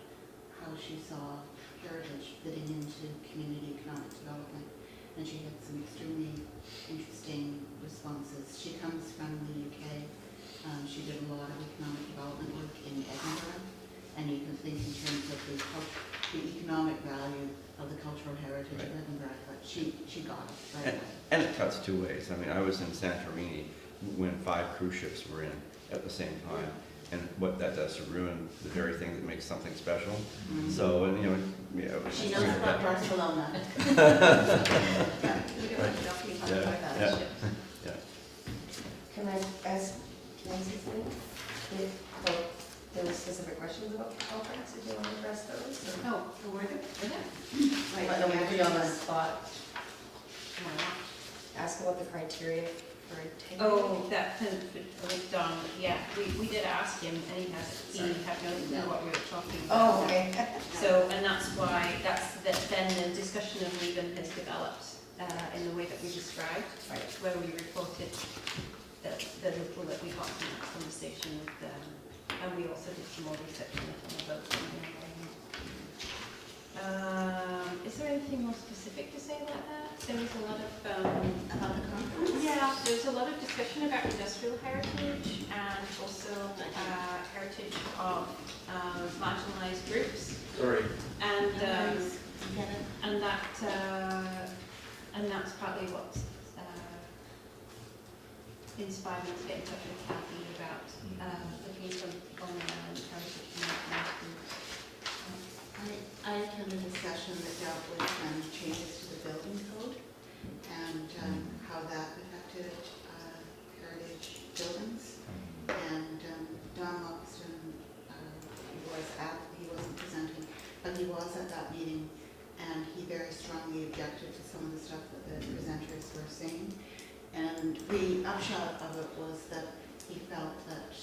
how she saw heritage fitting into community economic development. And she had some extremely interesting responses. She comes from the UK. She did a lot of economic development work in Edinburgh. And you can think in terms of the economic value of the cultural heritage of Edinburgh. But she got it right away. And it cuts two ways. I mean, I was in Santorini when 5 cruise ships were in at the same time. And what that does to ruin the very thing that makes something special. So, and She knows about Barcelona. We don't want to talk about that. Yeah. Shit. Yeah. Can I say something? There were specific questions about the conference, if you want to address those? Or- Oh, were there? I don't know, we put you on the spot. Ask about the criteria for taking. Oh, that with Don, yeah, we did ask him, and he had no clue what we were talking about. Oh, okay. So, and that's why, then the discussion of Lieben has developed in the way that we described, Right. where we reported the little that we got from that conversation with and we also did some more research on it on the boat. Is there anything more specific to say about that? There was a lot of About the conference? yeah, there was a lot of discussion about industrial heritage and also heritage of marginalized groups. Sorry. And Nice. Get it? and that's partly what inspired me to get in touch with Kathy about looking from Bowen and heritage and marginalized groups. I I attended a session that dealt with changes to the building code and how that affected heritage buildings. And Don Loxton he wasn't presenting, but he was at that meeting, and he very strongly objected to some of the stuff that the presenters were saying. And the upshot of it was that he felt that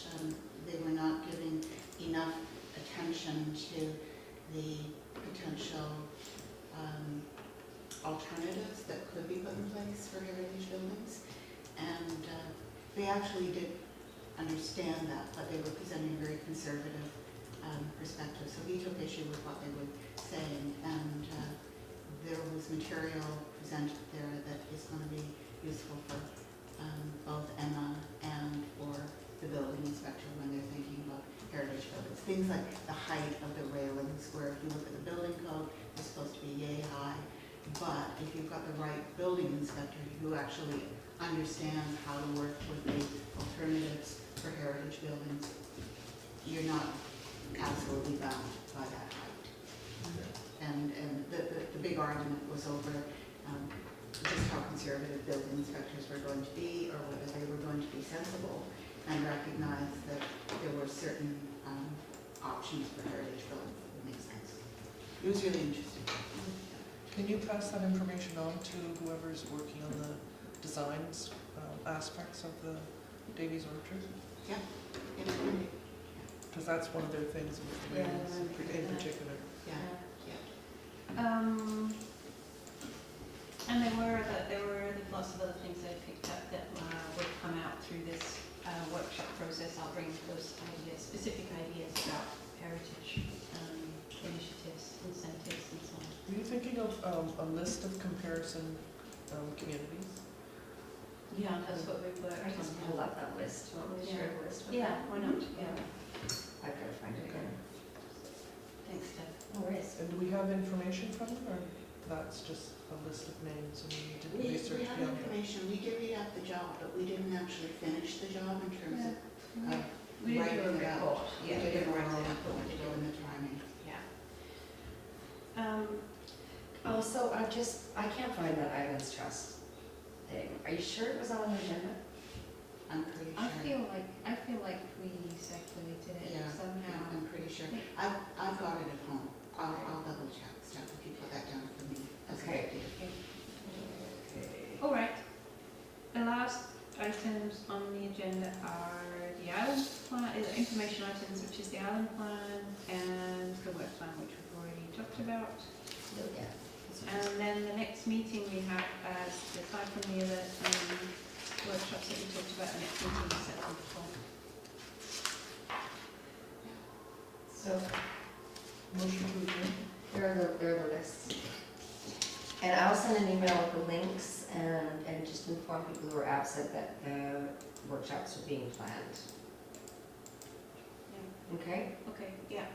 they were not giving enough attention to the potential alternatives that could be put in place for heritage buildings. And they actually did understand that, but they were presenting a very conservative perspective. So he took issue with what they were saying, and there was material presented there that is going to be useful for both Emma and for the building inspector when they're thinking about heritage buildings. Things like the height of the railings, where if you look at the building code, it's supposed to be yay high. But if you've got the right building inspector who actually understands how to work with the alternatives for heritage buildings, you're not absolutely bound by that height. And the big argument was over just how conservative building inspectors were going to be, or whether they were going to be sensible and recognize that there were certain options for heritage buildings that would make sense. It was really interesting. Can you pass that information on to whoever's working on the designs aspects of the Davies Orchard? Yeah. Because that's one of their things in particular. Yeah. And there were lots of other things I picked up that would come out through this workshop process. I'll bring those ideas, specific ideas about heritage initiatives, incentives, and so on. Were you thinking of a list of comparison communities? Yeah, that's what we were. I just pulled up that list, share a list with Yeah, that. why not? Yeah. I've got to find it again. Thanks, Steph. No worries. And do we have information from them, or that's just a list of names and we need to We research have beyond that? information. We divvied up the job, but we didn't actually finish the job in terms of We did do a writing it out. report. We Yeah, did we an oral wrote it. report to go in the timing. Yeah. Oh, so I can't find that Islands Trust thing. Are you sure it was on the agenda? I'm pretty I sure. feel like we circulated it Yeah, somehow. I'm pretty sure. I've got it at home. I'll double check stuff if you put that down for me. as an Okay. update. All right. The last items on the agenda are the island plan, information items, which is the island plan and the work plan, which we've already talked about. Yeah. And then the next meeting we have, aside from the other workshops that we talked about, the next meeting is September 12th. So Motion to adjourn? there are the lists. And I'll send an email with the links and just inform people who are absent that the workshops are being planned. Yeah. Okay? Okay, yeah.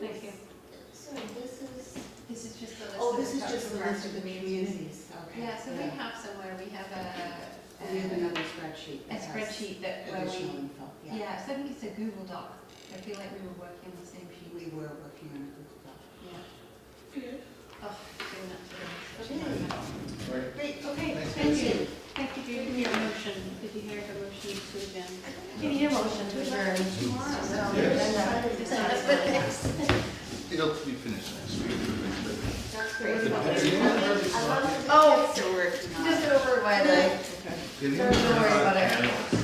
Thank you. So This is just a list. oh, this is just the list of the communities. Okay. Yeah, so we have somewhere, we have We have another spreadsheet. a that has spreadsheet that where Additional we, info, yeah. yeah, so I think it's a Google Doc. I feel like we were working on the same sheet. We were working on a Google Doc. Yeah. Oh, doing that today. Okay. Great, okay, Thanks, thank you. Thank you, Judi, for your motion. Did you hear the motion to adjourn? You need a motion to adjourn. It'll be finished next week. That's great. Oh, Still working on it. just over by the, Have you don't worry about it. animals?